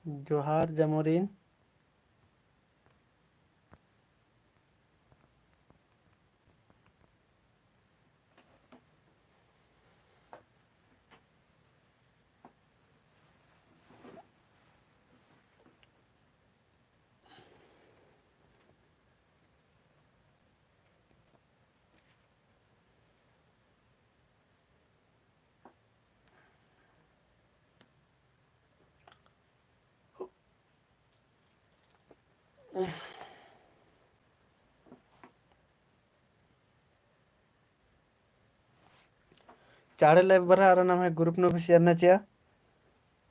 जोहार जमोरीन। चाड़े लाइव बरा आरा नाम है ग्रुप नो भी शेयर ना चिया।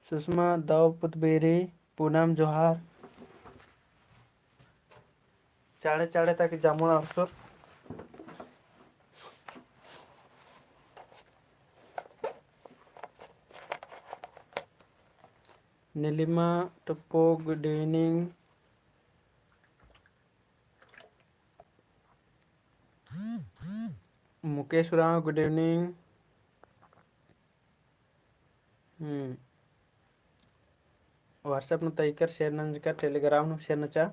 सुषमा दाव पुतबेरी पूनम जोहार चाड़े चाड़े तक जामुन अवसर नीलिमा टप्पो good evening. Mukesh Rao good evening. WhatsApp न तैकर शेयर नंजका टेलीग्राम न शेयर नचा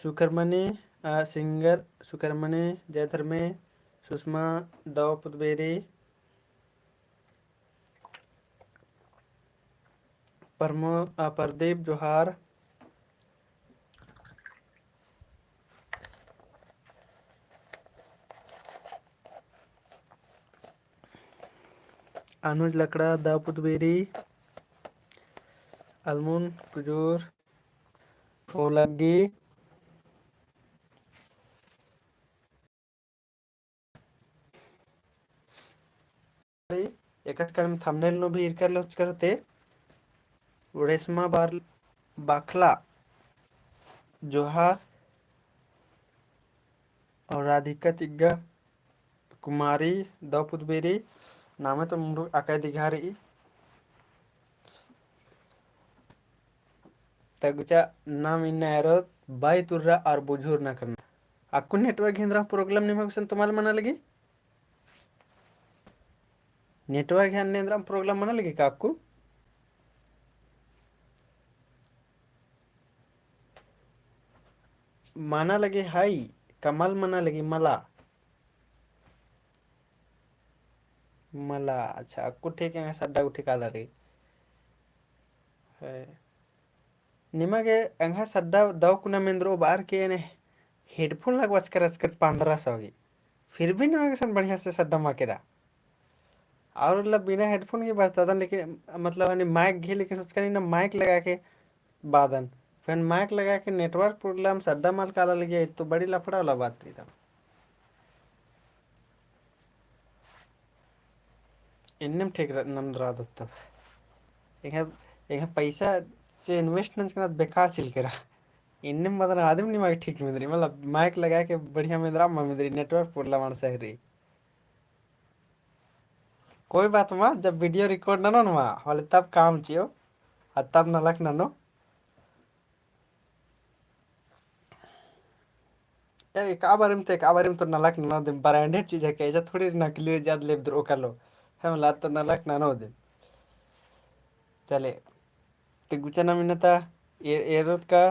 सुकरमणि सिंगर सुकरमणि जयधर्मे सुषमा दाव पुतबेरी प्रदीप जोहार अनुज लकड़ा दाव पुतबेरी अलमुन कुजूर ओलगी एक थंबनेल नो भी इरकर लॉन्च करते रेशमा बाखला जोहार और राधिका तिग्गा कुमारी दाव पुतबेरी नामे तो मुंडू आकाय दिघारी तगुचा नाम इन्ना एरो बाई तुर्रा और बुझूर ना करना अक्कू नेटवर्क हिंद्रा प्रॉब्लम नहीं होगा तुम्हारे मना लगी नेटवर्क हिंद्रा प्रॉब्लम मना लगी का अक्कू माना लगे हाई कमल मना लगी मला मला अच्छा अक्कू ठीक है सड्डा उठी काला रही निಮಗೆ अंगा सड्डा दाव कुना मेंद्रो बार के ने हेडफोन लगवाच कर 1500 की फिर भी निಮಗೆ सन बढ़िया से सड्डा माकेरा और मतलब बिना हेडफोन के बजता था लेकिन मतलब है माइक घी लेकिन सोच कर ना माइक लगा के बादन फिर माइक लगा के नेटवर्क प्रॉब्लम सड्डा माल काला लगे तो बड़ी लफड़ा वाला बात थी तब इन्नम ठीक नंद रहा तब एक पैसा से इन्वेस्टमेंट करना बेकार चिल करा इन्ने मतलब आदमी नहीं माइक ठीक मिल रही मतलब माइक लगा के बढ़िया मिल रहा मिल रही नेटवर्क प्रॉब्लम आने से रही कोई बात मा जब वीडियो रिकॉर्ड ना नो वाले तब काम चियो और तब नलक ना नो का बारे में तो नलक ना दे ब्रांडेड चीज है कैसा थोड़ी नकली ज्यादा ले दो कलो हम ला तो नलक ना नो दे चले ते गुचा ना मिनता एरोत का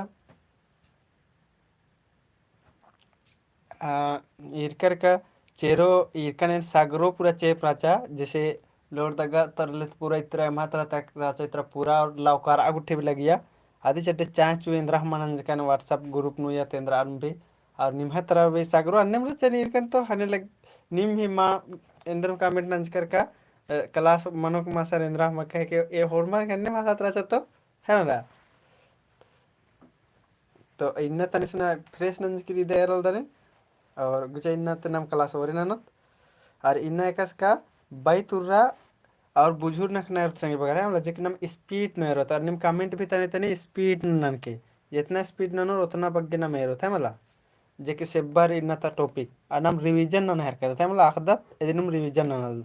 इरकर का चेरो इरकन सागरो पूरा चे प्राचा जैसे लोड तक तरले पूरा इतना मात्रा तक राचा इतना पूरा और लाउकार आगुठे भी लगिया आदि चटे चाय चु इंद्रा मनन जकन व्हाट्सएप ग्रुप नु या तेंद्रा भी और निम्हा तरह भी सागरो अन्य मतलब चने इरकन तो हने लग निम ही माँ इंद्र कमेंट नंज कर का क्लास मनोक मासर इंद्रा मक्के के ये होर्मन करने मासा तरह तो है ना तो इन्ना तनिस ना फ्रेश नंज की दे रोल दने और गुचा इन्ना तनाम क्लास और इन्ना और इन्ना एकस का बाई तुर्रा और बुझुर नखना संगे बगैर मतलब जेक नाम स्पीड न रहता और निम कमेंट भी तने तने स्पीड नन के जितना स्पीड नन उतना बग्गे ना मेरो था मला जेके सेबार इन्ना ता टॉपिक और नाम रिवीजन नन हर करता है मला आखदत एदिनम रिवीजन नन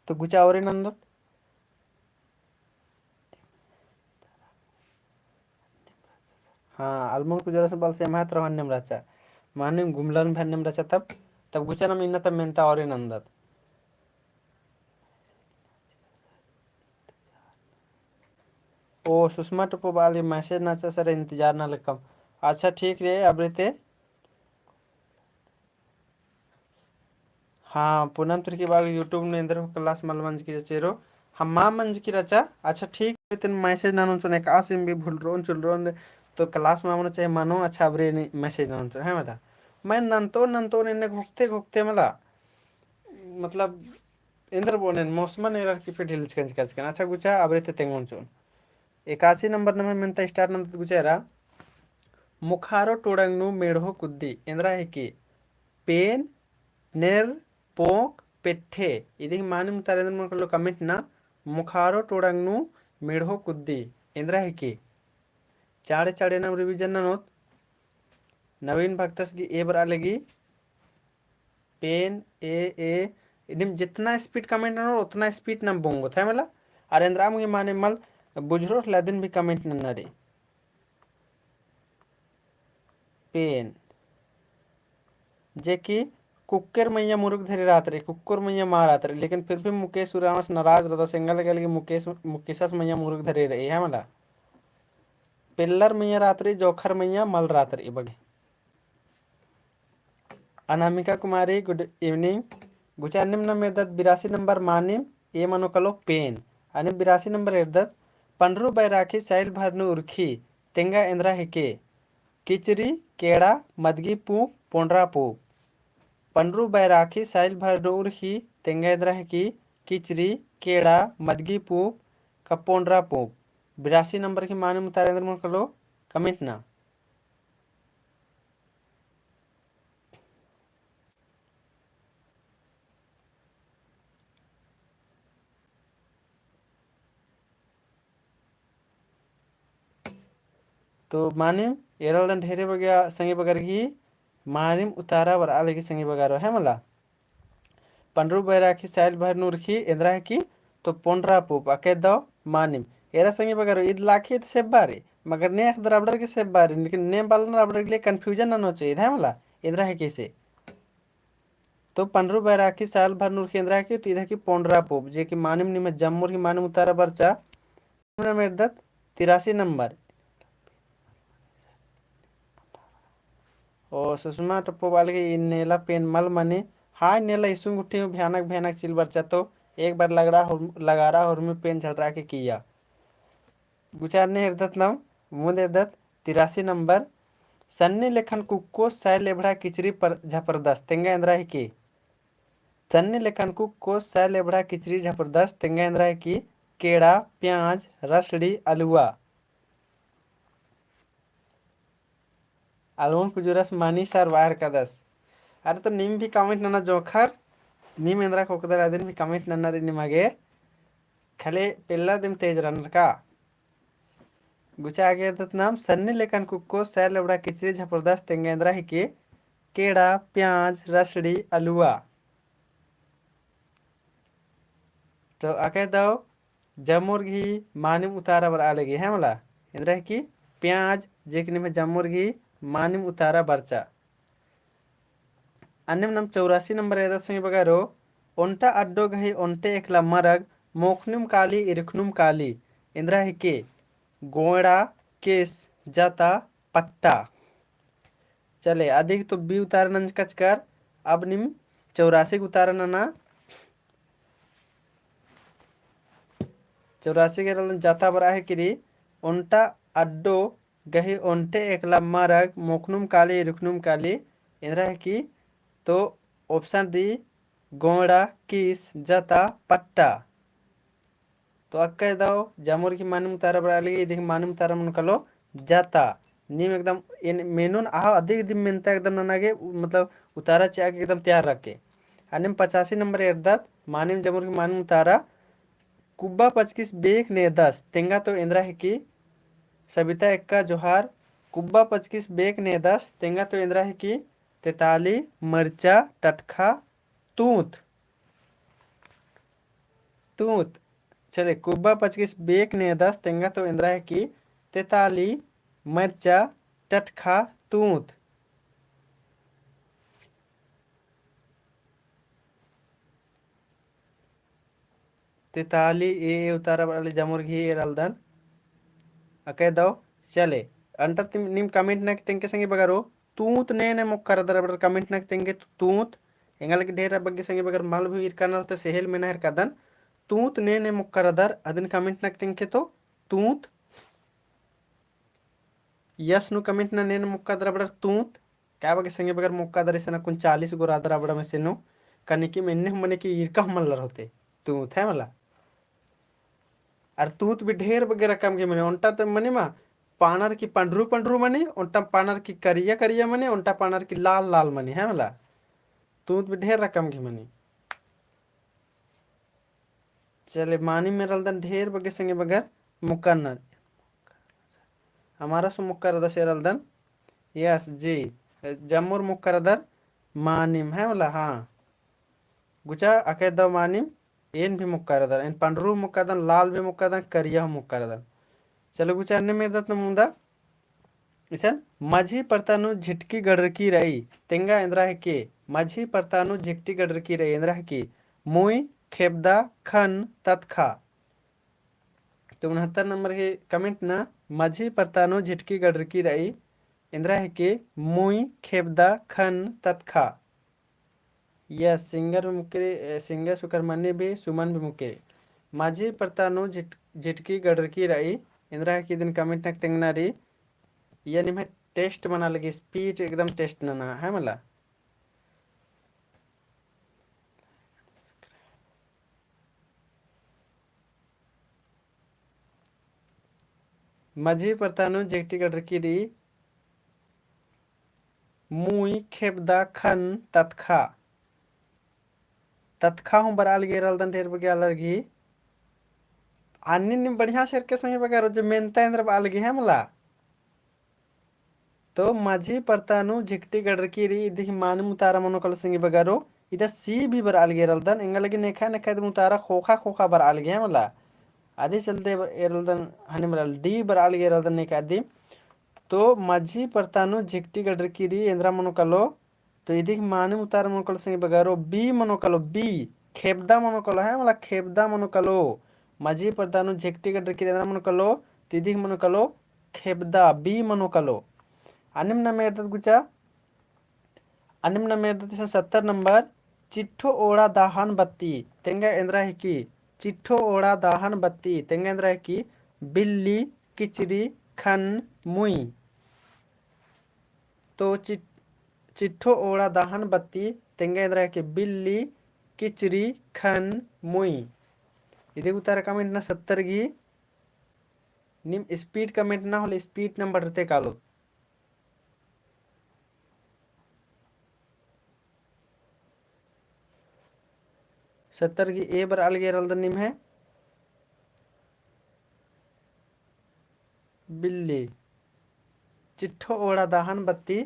तो गुचा और नंदत हाँ अलमोल को जरा से बाल से महत रहन नेम रचा माने घुमलन भन रचा तब गुचा नाम इन्ना तब मेनता और नंदत ओ सुषमा टप्पो वाली मैसेज ना सर इंतजार ना लकम। अच्छा ठीक रे अब रहते। हाँ पूनम तुर्की बाग यूट्यूब ने इंदर क्लास मल मंज की चेरो हम्मा मंज की रचा। अच्छा ठीक है तेन मैसेज ना सुने कासिम भी भूल रोन चुल रोन तो क्लास में आना चाहिए मानो अच्छा बरे मैसेज ना है मता मैं नंतो नंतो ने घुकते घुकते मला मतलब इंद्र बोने मौसम ने की पे ढिल कच अच्छा गुचा अब रहते तेंगोन चुन 81 नंबर नंबर मिनता स्टार नंबर गुचारा मुखारो टोडंगनु मेढ़ो कुद्दी इंद्रा है की पेन नेर पोंक पेट्ठे इदी माने मुतारेंद्र मन कलो कमिट ना मुखारो टोडंगनु मेढ़ो कुद्दी इंद्रा है की चाड़े चाड़े नम रिवीजन नोत नवीन भक्तस की ए बरा लगी पेन ए इनिम जितना स्पीड कमेंट न उतना स्पीड नम बोंगो था मला अरेंद्रा मुझे माने मल बुझरो लादिन भी कमेंट न रे पेन जे कि कुक्कर मैया मुरुग धरे रात रे कुक्कर मैया मार रात रे लेकिन फिर भी मुकेश उरावस नाराज रहता सिंगल गल के मुकेशस मैया मुरुग धरे रहे है मला पिल्लर मैया रात रे जोखर मैया मल रात रे बड़े अनामिका कुमारी गुड इवनिंग गुचा निम्न मेरदत 82 नंबर मानिम ए मनो कलो पेन आणि 82 नंबर एरदत पंडरू बैराखी साइल भरनु उर्खी तेंगा इंद्रा हिके किचरी केड़ा मदगी पू पोंड्रा पू पंडरू बैराखी साइल भरनु उर्खी तेंगा इंद्रा हिकी किचरी केड़ा मदगी पू कपोंड्रा पू 82 नंबर की माने मुतारेंद्र मन कलो कमिट ना तो मानिम एरल ढेरे बगया संगे बगर की मानिम उतारा वर आले की संगे बगारो है मला पंडरू बैराखी साइल भर नूरखी इंद्रा की तो पोंड्रा पुप अके दो मानिम एरा संगे बगारो ईद लाखी तो सेब बारे मगर ने एक दराबडर के सेब बारे लेकिन ने बाल दराबडर के लिए कंफ्यूजन ना हो चाहिए है मला इंद्रा है कैसे तो पंडरू बैराखी साल भर नूर की इंद्रा की तो इधर की पोंड्रा पुप जे की मानिम निम जम्मूर की मानिम उतारा बरचा मेरदत 83 नंबर ओ सुषमा टप्पो वाले की नेला पेन मल मने हाँ नेला इसुंग उठी हूँ भयानक भयानक चिल बच्चा तो एक बार लगा रहा और मैं पेन झलरा के किया गुचार ने हरदत नाम मुंद हरदत 83 नंबर सन्नी लेखन कुक्को सै लेबड़ा किचरी पर झपरदस्त तेंगा इंद्रा है की सन्नी लेखन कुक्को सै लेबड़ा किचरी झपरदस्त तेंगा इंद्रा है की केड़ा प्याज रसड़ी अलुआ अलवन कुजुरस मानी सर वार कदस अरे तो नीम भी कमेंट नना जोखर नीम इंद्रा कोकदर अदिन भी कमेंट नना रे निमागे खले पिल्ला दिम तेज रनर का गुचा आगे नाम सन्नी लेखन कुक्को सैर लेबड़ा किचरी जबरदस्त तेंगेंद्रा ही के केड़ा प्याज रसड़ी अलुआ तो आके दो जमुर घी मानिम उतारा बर आलेगी है मला इंद्रा की प्याज जेकने में जमुर घी मानिम उतारा बरचा अन्य नम 84 नंबर है संगे बगारो ओंटा अड्डो गही ओंटे एकला मरग मोखनुम काली इरखनुम काली इंद्रा ही के गोड़ा केस जाता पट्टा चले अधिक तो बी उतारन कचकर अब निम 84 उतारन ना 84 के जाता बरा है कि ओंटा अड्डो गही ओंटे एकला मरग मोखनुम काली रुखनुम काली इंद्रा है कि तो ऑप्शन डी गोड़ा किस जाता पट्टा तो अक्का दाओ जामुर की मानम तारा बड़ा लगी इधर मानम तारा मन कलो जाता नीम एकदम इन मेनून आह अधिक दिन मिनता एकदम ननागे मतलब उतारा चाक एकदम तैयार रखे अनिम 85 नंबर एर्दात मानिम जामुर की मानम तारा कुब्बा 25 बेक ने 10 तेंगा तो इंद्रा है कि सबिता एक्का जोहार कुब्बा 25 बेक ने 10 तेंगा तो इंद्रा है कि तेताली मरचा टटखा तूत तूत चले कुब्बा 25 बेक ने 10 तेंगा तो इंद्रा है कि तेताली मरचा टटखा तूत तेताली ए उतारा वाले जमुर घी रलदन अके दो चले अंट निम कमेंट नाक तेंके संगे बगारो तूत ने मुक्कर अबर कमेंट नाक तेंगे तूत ಎಂಗಲಕ್ಕೆ ढेर ಬಗ್ಗೆ ಸಂಗೆ ಬಗರ್ ಮಾಲ್ भी इरकाना रहते सेहल में नहर कदन तूत ने मुक्कर अदर अदन कमेंट नाक तेंके तो तूत यस नु कमेंट ना ने मुक्का दर बडर तूत क्या बगे संगे बगर मुक्का दर इसना कुन 40 गो रादर बड़ा में से नु कने की मेन्ने मने की इरका मल्लर होते तूत है मला और तूत भी ढेर बगे रकम के मने ओंटा तो मने मा पानर की पंडरू पंडरू मने ओंटा पानर की करिया करिया मने ओंटा पानर की लाल लाल मने है मला तूत भी ढेर रकम की मने चले मानी मेरल दन ढेर बगे संगे बगर मुक्का हमारा सु मुक्कर अदर शेरल दन यस जी जम्मुर मुक्कर अदर मानिम है मला हाँ गुचा अके दो मानिम एन भी मुक्कर अदर एन पंडरू मुक्का दन लाल भी मुक्का दन करिया मुक्कर अदर चलो गुचा अन्य मेरे दत मुंदा इसन माझी परतानु झिटकी गडरकी रई तेंगा इंद्रा है के माझी परतानु झिटकी गडरकी रई इंद्रा है की मुई खेबदा खन तत्खा तो 69 नंबर के कमेंट ना माझी परतानु झिटकी गडरकी रई इंद्रा है के मुई खेबदा खन तत्खा यस सिंगर मुके सिंगर सुकरमन्य भी सुमन भी मुके माझी परतानु झिटकी गडरकी रई इंद्रा है की दिन कमेंट नाक तेंगना री ये निम्हे टेस्ट बना लगी स्पीड एकदम टेस्ट ना है मला माझी परतानु जेटी गडरकी री मुई खेबदा खन तत्खा तत्खा हूँ बराल गेरल दन ढेर बगे अलगी अन्य निम बढ़िया शेर के संगे बगे जो मेनता इंद्र अलगी है मला तो माझी परतानु झिकटी गडरकी री इधि मान मुतारा मनोकल संगे बगारो इधर सी भी बर अलगे रलदन एंगलगी नेखा नेखा मुतारा खोखा खोखा बर अलगे मला आदि चलते एरलदन हने मरल डी बर अलगे रलदन नेका आदि तो माझी परतानु झिकटी गडरकी री इंद्रा मनोकलो तो इधि मान मुतारा मनोकल संगे बगारो बी मनोकलो बी खेबदा मनोकलो है मला खेबदा मनोकलो माझी परतानु झिकटी गडरकी इंद्रा मनोकलो तिधि मनोकलो खेबदा बी मनोकलो अनिम्न मेरदत गुचा अनिम्न मेरदत 70 नंबर चिट्ठो ओड़ा दाहन बत्ती तेंगा इंद्रा है की चिट्ठो ओड़ा दाहन बत्ती तेंगा इंद्रा है की बिल्ली किचरी खन मुई तो चिट्ठो ओड़ा दाहन बत्ती तेंगा इंद्रा है की बिल्ली किचरी खन मुई इधे उतार कमेंट ना 70 गी निम स्पीड कमेंट ना होले स्पीड नंबर रहते कालो 70 की ए बर अलगे रलदन निम है बिल्ली चिट्ठो ओड़ा दाहन बत्ती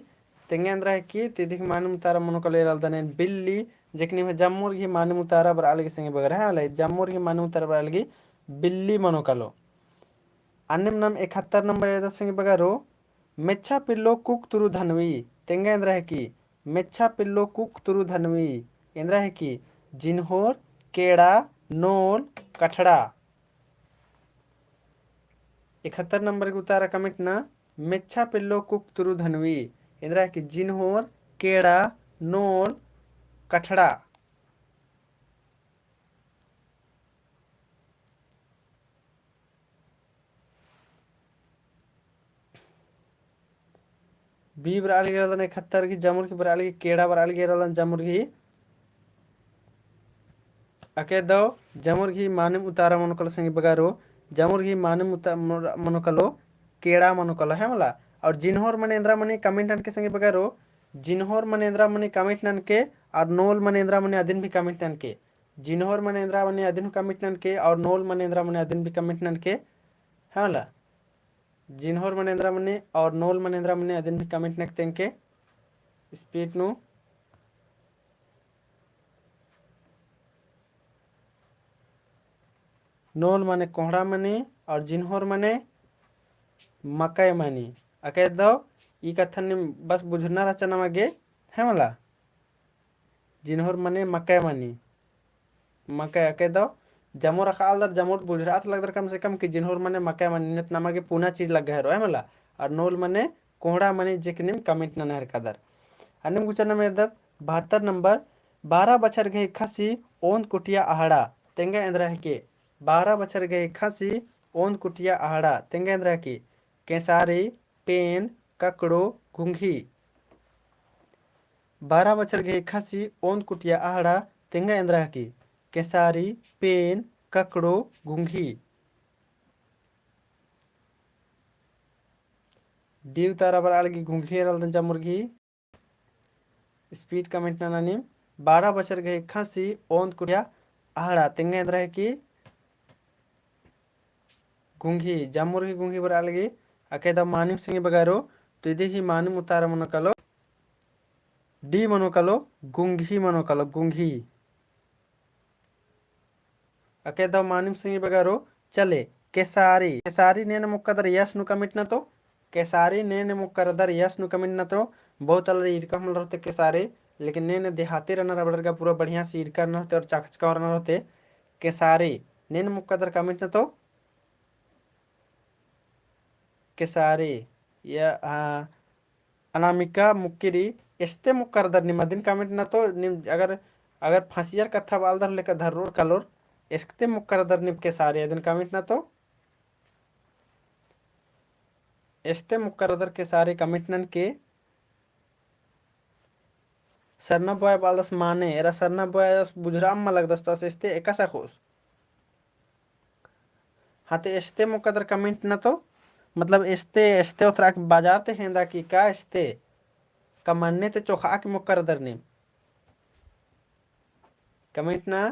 तेंगे अंदर है कि तिदिक मानम तारा मनोकले रलदन बिल्ली जेकनी में जम्मूर की मानम तारा बर अलगे संगे बगर है वाले जम्मूर की मानम तारा बर अलगे बिल्ली मनोकलो अन्यम नाम 71 नंबर एदा संगे बगरो मेच्छा पिल्लो कुक तुरु धनवी तेंगे अंदर है कि मेच्छा पिल्लो कुक तुरु धनवी इंद्रा है कि जिन्होर केड़ा नोल कठड़ा 71 नंबर के उतारा कमेंट ना मेच्छा पिल्लो कुक तुरु धनवी इंद्रा की जिन्होर केड़ा नोल कठड़ा बी बराल गिरलन 71 की जमुर की बराल की केड़ा बराल गिरलन जमुर की अके दो जमुर की मानम उतारा मनोकल संगे बगारो जमुर की मानम मनोकलो केड़ा मनोकल है मला और जिन्होर मनेन्द्रा मने कमेंट के संगे बगारो जिन्होर मनेन्द्रा मने कमेंट के और नोल मनेन्द्रा मने अदिन भी कमेंट के जिन्होर मनेन्द्रा मने अदिन कमेंट के और नोल मनेन्द्रा मने अदिन भी कमेंट के है मला जिन्होर मनेन्द्रा मने और नोल मनेन्द्रा मने अदिन भी कमेंट के स्पीड नु नोल माने कोहड़ा माने और जिन्होर माने मकई माने अके दो ई कथन बस बुझना रचना मागे है मला जिन्होर माने मकई माने मकई अके दो जमो रखा आलदर जमोर बुझरात लगदर कम से कम कि जिन्होर मने मके मनिनत नमगे पुना चीज लग गए रोए मला और नोल मने कोहड़ा मने जिकनिम कमिट नहर कदर अनिम गुचन में दत 72 नंबर 12 बछर गए खसी ओन कुटिया आहड़ा तेंगे इंद्रा के 12 बछर गए खसी ओन कुटिया आहड़ा तेंगे इंद्रा की केसारी पेन ककड़ो घुंघी 12 बछर गए खसी ओन कुटिया आहड़ा तेंगे इंद्रा की केसारी पेन ककड़ो घुंघी दीव तारा बर आलगी घुंघी रल जमुर्गी स्पीड कमेंट नानी 12 बछर गए खसी ओन कुटिया आहड़ा तेंगे इंद्रा की घुंघी जमुर्गी घुंघी बर आलगी अकेदा मानिम सिंह बगारो तुदी ही मानिम उतारा मनोकलो डी मनोकलो गुंघी मनोकलो गुंघी अकेदा मानिम सिंह बगारो चले केसारी केसारी नेन मुक्कदर यस नु कमिट न तो केसारी नेन मुक्कदर यस नु कमिट न तो बहुत अलग इरका हम रहते केसारी लेकिन नेन देहाती रहना रबड़ का पूरा बढ़िया से इरका न रहते और चकचका रहना रहते केसारी नेन मुक्कदर कमिट न तो केसारी या अनामिका मुक्किरी एस्ते मुक्करदर निमदिन कमिट न तो निम अगर अगर फांसियर कथा बालदर लेकर धर्रोर कलोर एस्ते मुक्करदर निम केसारी दिन कमिट न तो एस्ते मुक्करदर केसारी कमिटनन के सरना बॉय बालदस माने एरा सरना बॉय बुझराम में लगदस तस एस्ते एकसा खोस हाते एस्ते मुक्कदर कमिट न तो मतलब एस्ते एस्ते उतरा बाजार ते हेंदा की का एस्ते कमन्ने ते चोखा के मुक्करदर निम कमिट ना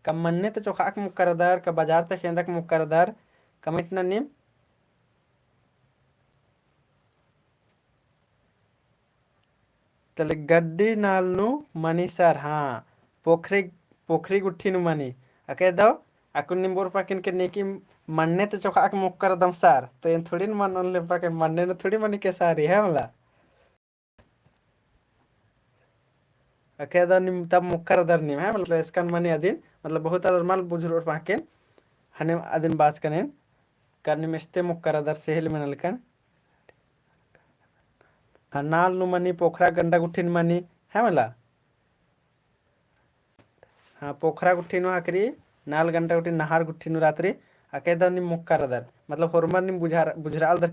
कमन्ने ते चोखा के मुक्करदर का बाजार ते हेंदा के मुक्करदर कमिट ना निम तले गड्डी नालनु मनी सर हाँ पोखरी पोखरी गुट्ठी नु मनी अके दो अकुन निम्बोर पाकिन के नेकी मन्ने तो चोखा के मुक्कर दम सार तो इन थोड़ी न मन ले पाके मन्ने न थोड़ी मनी के सारी है मला अके दो निम तब मुक्कर दर निम है मतलब इसका मनी अदिन मतलब बहुत अदर माल बुझरोर पाकिन हने अदिन बात कनेन करने में इस्ते मुक्कर दर सेहल में नलकन नाल नु मनी पोखरा गंडा गुट्ठी मनी है मला हाँ पोखरा गुट्ठी नु आकरी नाल गंडा गुट्ठी नहार गुट्ठी नु रात्रि अकेदा नि मुक्कर दर मतलब होरमर नि बुझराल दर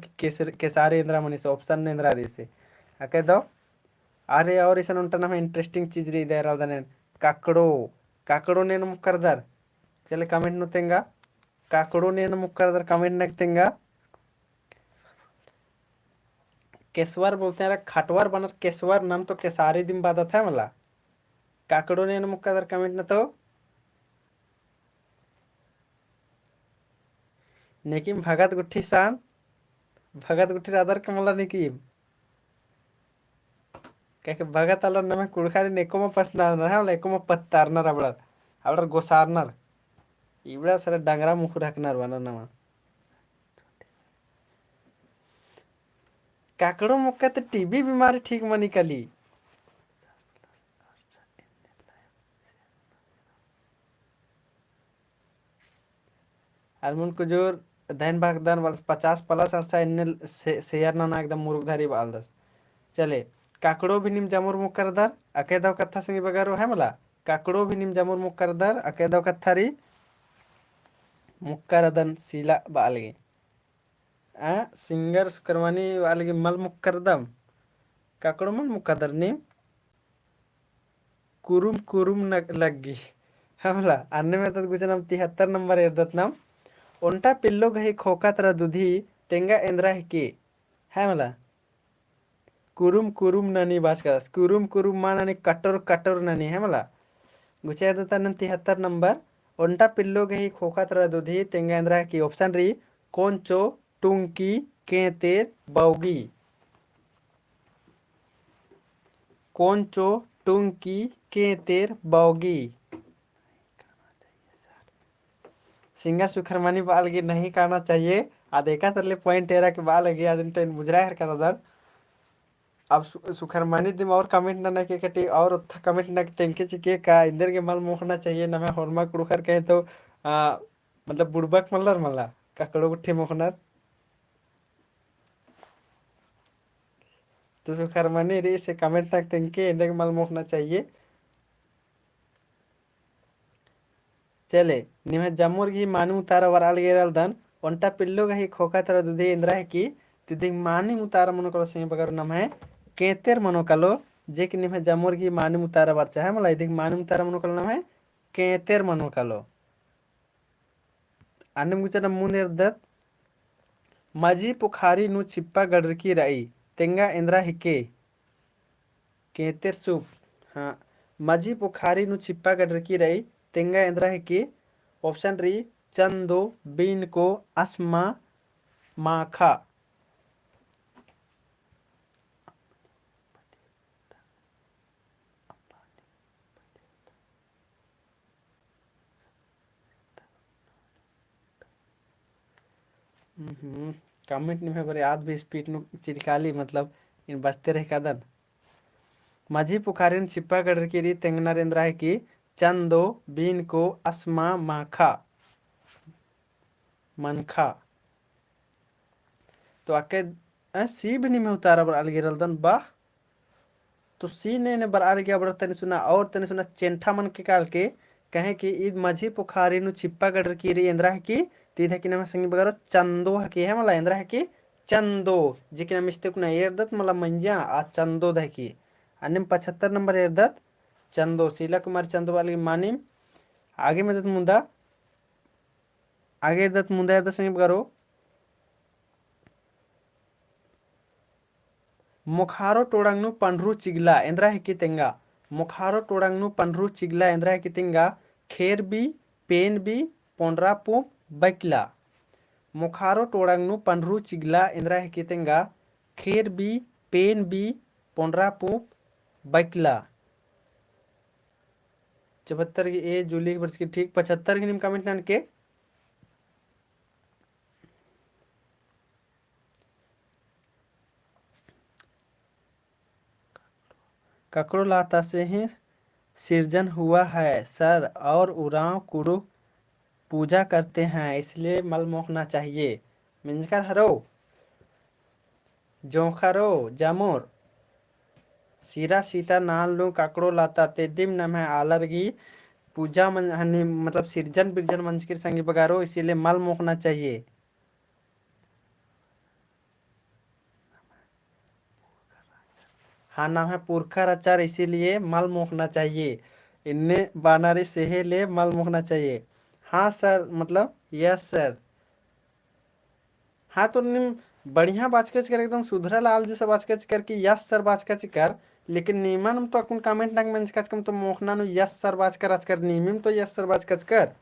केसारी इंद्रा मनी से ऑप्शन ने इंद्रा दिसे अकेदो अरे और इसन उंटा ना इंटरेस्टिंग चीज री दे रहा दने काकड़ो काकड़ो ने मुक्कर दर चले कमेंट नु तेंगा काकड़ो ने मुक्कर दर कमेंट न तेंगा केसवर बोलते हैं खटवर बनर केसवर नाम तो केसारी दिन बाद है मला काकड़ो ने मुक्का दर कमेंट न तो नेकिम भगत गुट्ठी सान भगत गुट्ठी रादर कमला नेकिम क्या भगत अलर नमे कुड़खारी नेको में पसनार है लेको में पत्तारनर अबड़र अबड़र गोसारनर इबड़ा सरे डंगरा मुख रखनर वाला नमा काकड़ो मुक्का तो टीबी बीमारी ठीक मनी कली अरमुन कुजूर धैन भागदान वाल 50+ अर्सा इन्ने शेयर ना एकदम मुरुगधारी बालदस चले काकड़ो भी निम जमुर मुक्करदर अकेदव कथा संगी बगारो है मला काकड़ो भी निम जमुर मुक्करदर अकेदव कथारी मुक्करदन सीला बालगे सिंगर करवानी वालगे मल मुक्करदम काकड़ो मल मुक्करदर निम कुरुम कुरुम लग्गी है मला अन्य में तो कुछ नाम 73 नंबर एरदत नाम ओंटा पिल्लो गही खोका तरह दुधी तेंगा इंद्रा के है मला कुरुम कुरुम ननी बात कर कुरुम कुरुम मा ननी कटोर कटोर ननी है मला गुचे देता नन 73 नंबर ओंटा पिल्लो गही खोका तरह दुधी तेंगा इंद्रा की ऑप्शन री कोंचो टुंकी केतेर बौगी कोंचो टुंकी केतेर बौगी सिंगर सुखरमनी बाल की नहीं करना चाहिए आ देखा तरले पॉइंट एरा के बाल लगे आज तो बुझरा है का दर अब सुखरमानी दिम और कमेंट ना के कटी और कमेंट ना तेंके चिके का इंदर के मल मोखना चाहिए ना मैं होरमा कुड़खर कहे तो मतलब बुड़बक मल्लर मला काकड़ो गुट्ठी मोखनर तो सुखरमानी रे से कमेंट ना तेंके इंदर के मल मोखना चाहिए चले निम जम्मूर्गी मानी मुतार वराल गेरल दन ಒಂಟ ಪಿಲ್ಲುಗ ಖೋಖಾ ತರ ದುದಿ ಇಂದ್ರ ಹಿ ತಿದಿ ಮಾನಿ ಮುತಾರ ಮನಕಲ ಸಿಂಹ ಬಗರ್ ನಮ है केतेर मनोकलो जे कि निम जमोर्गी मानी मुतारा बच्चा है मला इदिक मानी मुतारा मनोकल नाम है केतेर मनोकलो अन्य मुचना मुनेर दत मजी पुखारी नु छिप्पा गडरकी रई तेंगा इंद्रा हिके केतेर सुप हाँ मजी पुखारी नु छिप्पा गडरकी रई तेंगा इंद्रा हिके ऑप्शन री चंदो बीन को अस्मा माखा कमेंट नहीं बरे आज भी स्पीड नु चिरकाली मतलब इन बचते रहे कदन माझी पुखारिन छिप्पा गडर की री तेंगना रेंद्रा है कि चंदो बीन को अस्मा माखा मनखा तो आके सी भी नहीं में उतारा बर अलगिरल दन बाह तो सी ने बर आल गया बर तने सुना और तने सुना चेंठा मन के काल के कहे कि ईद माझी पुखारी नु छिप्पा गडर की री इंद्रा है कि तीध की नाम संगी बगर चंदो हकी है मला इंद्रा है कि चंदो जी की नाम मिस्ते कुना एरदत मला मंजा आ चंदो दकी अन्य 75 नंबर एरदत चंदो शीला कुमार चंदो वाली मानिम आगे में दत मुंदा आगे दत मुंदा एरदत संगी बगरो मुखारो टोड़ंगनु पंडरू चिगला इंद्रा है कि तेंगा मुखारो टोड़ंगनु पंडरू चिगला इंद्रा है कि तेंगा खेर बी पेन बी पोंडरा पो बैकला मुखारो टोड़ंगनु पंडरू चिगला इंद्रा है कि तेंगा खेर बी पेन बी पोंडरा पो बैकला 74 की ए जूली वर्ष की ठीक 75 की निम कमेंट नन के ककड़ो लाता से ही सृजन हुआ है सर और उराव कुरु पूजा करते हैं इसलिए मल मोखना चाहिए मिंजकर हरो जोखरो जामोर सीरा सीता नाल लो काकड़ो लाता ते दिम नम है आलरगी पूजा मन हनी मतलब सृजन बिरजन मंच के संगी बगारो इसीलिए मल मोखना चाहिए हाँ नाम है पुरखा अचार इसीलिए मल मोखना चाहिए इनने बानारी सेहे ले मल मोखना चाहिए हाँ सर मतलब यस सर हाँ तो निम बढ़िया बाचकच कर एकदम सुधरा लाल जैसा बाचकच कर कि यस सर बाचकच कर लेकिन नीमन तो अकुन कमेंट नंग मंच कच कम तो मोखना नु यस सर बाच कर आज कर नीमिम तो यस सर बाच कच कर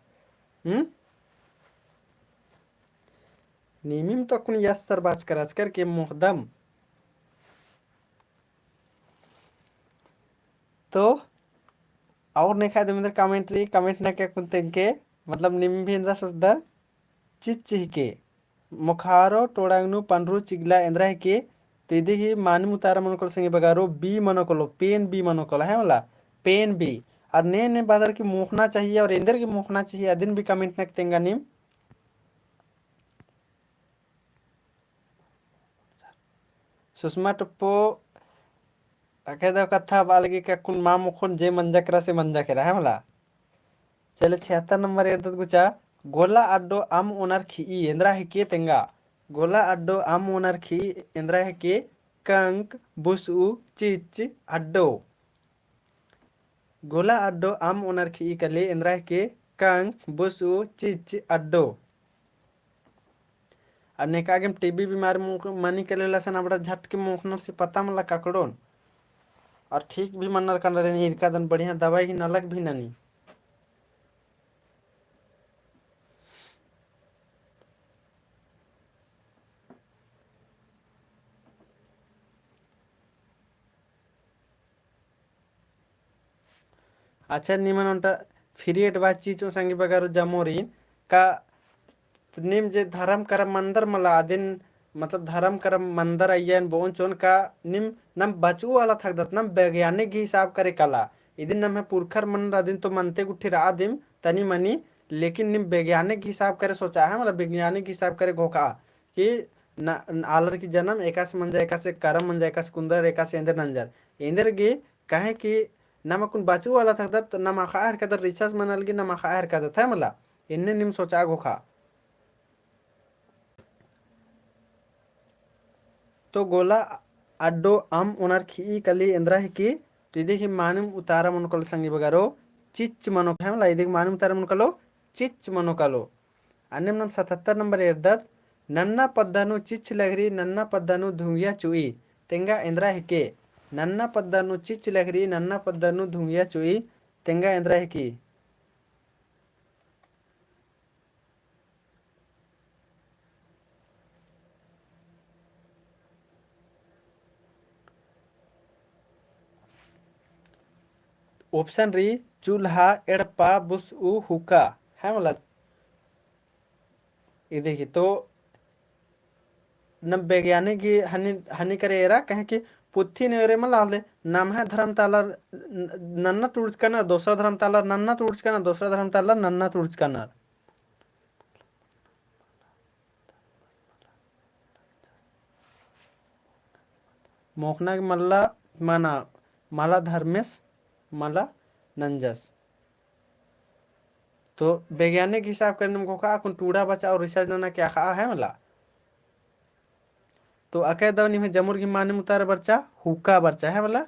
नीमिम तो अकुन यस सर बाच कर आज कर के मोहदम तो और नहीं खा दे कमेंट्री कमेंट ना क्या कुंते के मतलब निम भी इंद्रा सदर चिच के मुखारो टोड़ांगनु पंडरू चिगला इंद्रा के तिदी ही मानी मुतारा मनोकल संगे बगारो बी मनोकलो पेन बी मनोकल है वाला पेन बी और ने बादर की मोखना चाहिए और इंदर की मोखना चाहिए अदिन भी कमेंट नक तेंगा निम सुषमा टप्पो अकेदा कथा बालगी का कुल मां मुखन जे मंजकरा से मंजकरा है वाला चले 76 नंबर एरदत गुचा गोला अड्डो आम ओनर खी इंद्रा है के तेंगा गोला अड्डो आम ओनर खी इंद्रा है के कंक बुसु चिच अड्डो गोला अड्डो आम ओनर खी कले इंद्रा है के कंक बुसु चिच अड्डो अनेका गेम टीबी बीमार मनी के लसन अब झट के मुखनर से पता मला काकड़ोन और ठीक भी मनर कर रहे इरका दन बढ़िया दवाई ही नलक भी ननी अच्छा निमन फ्री एडवाइस चीज संगे बगारो जमोरी का निम जे धर्म कर मंदर मला दिन मतलब धर्म कर्म मंदर अय्यन बोन चोन का निम नम बचू वाला थक दत नम वैज्ञानिक हिसाब करे कला इदिन नम है पुरखर मन रादिन तो मनते गुठी रा दिम तनी मनी लेकिन निम वैज्ञानिक हिसाब करे सोचा है मतलब वैज्ञानिक हिसाब करे घोका कि आलर की जन्म एकास मंजा एकास करम मंजा एकास कुंदर एकास इंदर नंजर इंदर गे कहे कि नम कुन बचू वाला थक दत नम आखा कदर रिसर्च मनल की नम आखा कदत है मला इन्ने निम सोचा घोका तो गोला अड्डो अम उनर खी कली इंद्रा की तिदी की मानुम उतारा मनकल संगी बगारो चिच मनो है इदी मानुम उतारा मनकलो चिच मनो कलो अन्यम नम 77 नंबर एर्दत नन्ना पद्दानु चिच लहरी नन्ना पद्दानु धुंगिया चुई तेंगा इंद्रा हिके नन्ना पद्दानु चिच लहरी नन्ना पद्दानु धुंगिया चुई तेंगा इंद्रा हिकी ऑप्शन री चूल्हा एड़पा बुस उ हुका है मतलब ये देखिए तो न वैज्ञानिक की हनी हनी करे एरा कहे कि पुथी ने रे मलाले नाम है धर्मताला नन्ना तुड़चकना दूसरा धर्मताला नन्ना तुड़चकना दूसरा धर्मताला नन्ना तुड़चकना मोखना के मल्ला माना माला धर्मेश माला नंजस तो वैज्ञानिक हिसाब करने को कहा कुन टूड़ा बचा और रिसर्च ना क्या कहा है मला तो अके दव निमे जमुर की माने मुतार बच्चा हुक्का बच्चा है मला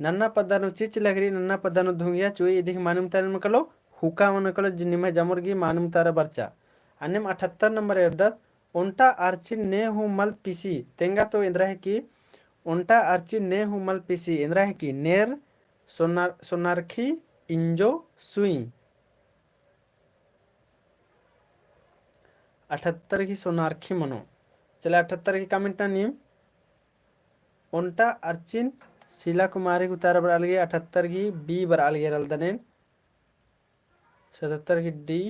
नन्ना पद्दानु चिच लगरी नन्ना पद्दानु धुंगिया चुई इदी माने मुतार में कलो हुक्का मन कलो निमे जमुर की माने मुतार बच्चा अन्यम 78 नंबर एर्दत उन्टा आर्चिन ने हूँ मल पीसी तेंगा तो इंद्रा है कि उन्टा आर्चिन ने हूँ मल पीसी इंद्रा है कि नेर सोनारखी इंजो सुई 78 की सोनारखी मनो चला 78 की कमेंट नीम उन्टा अर्चिन शीला कुमारी उतार बर अलगे 78 की बी बर अलगे रलदने 77 की डी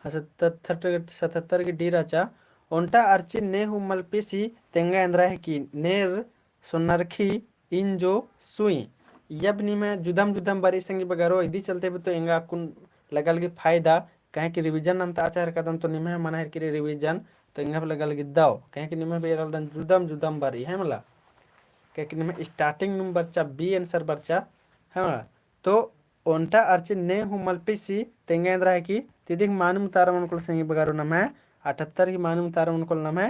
77 की डी राचा उन्टा अर्चिन ने हूँ मलपीसी तेंगा इंद्रा है कि नेर सोनारखी इंजो सुई यब नी में जुदम जुदम बारी संगी बगारो इदी चलते भी तो इंगा कुन लगल की फायदा कहे कि रिवीजन नम आचार कदम तो निमे मना है कि रिवीजन तो इंगा लगल की दाव कहे कि निमे बेरल दन जुदम जुदम बारी है मला कहे कि निमे स्टार्टिंग नम बच्चा बी आंसर बच्चा है मला तो ओंटा अर्चिन ने हूँ मलपीसी तेंगा इंद्रा है कि तिदिक मानुम तारा मनकुल संगी बगारो नम है 78 की मानुम तारा मनकुल नम है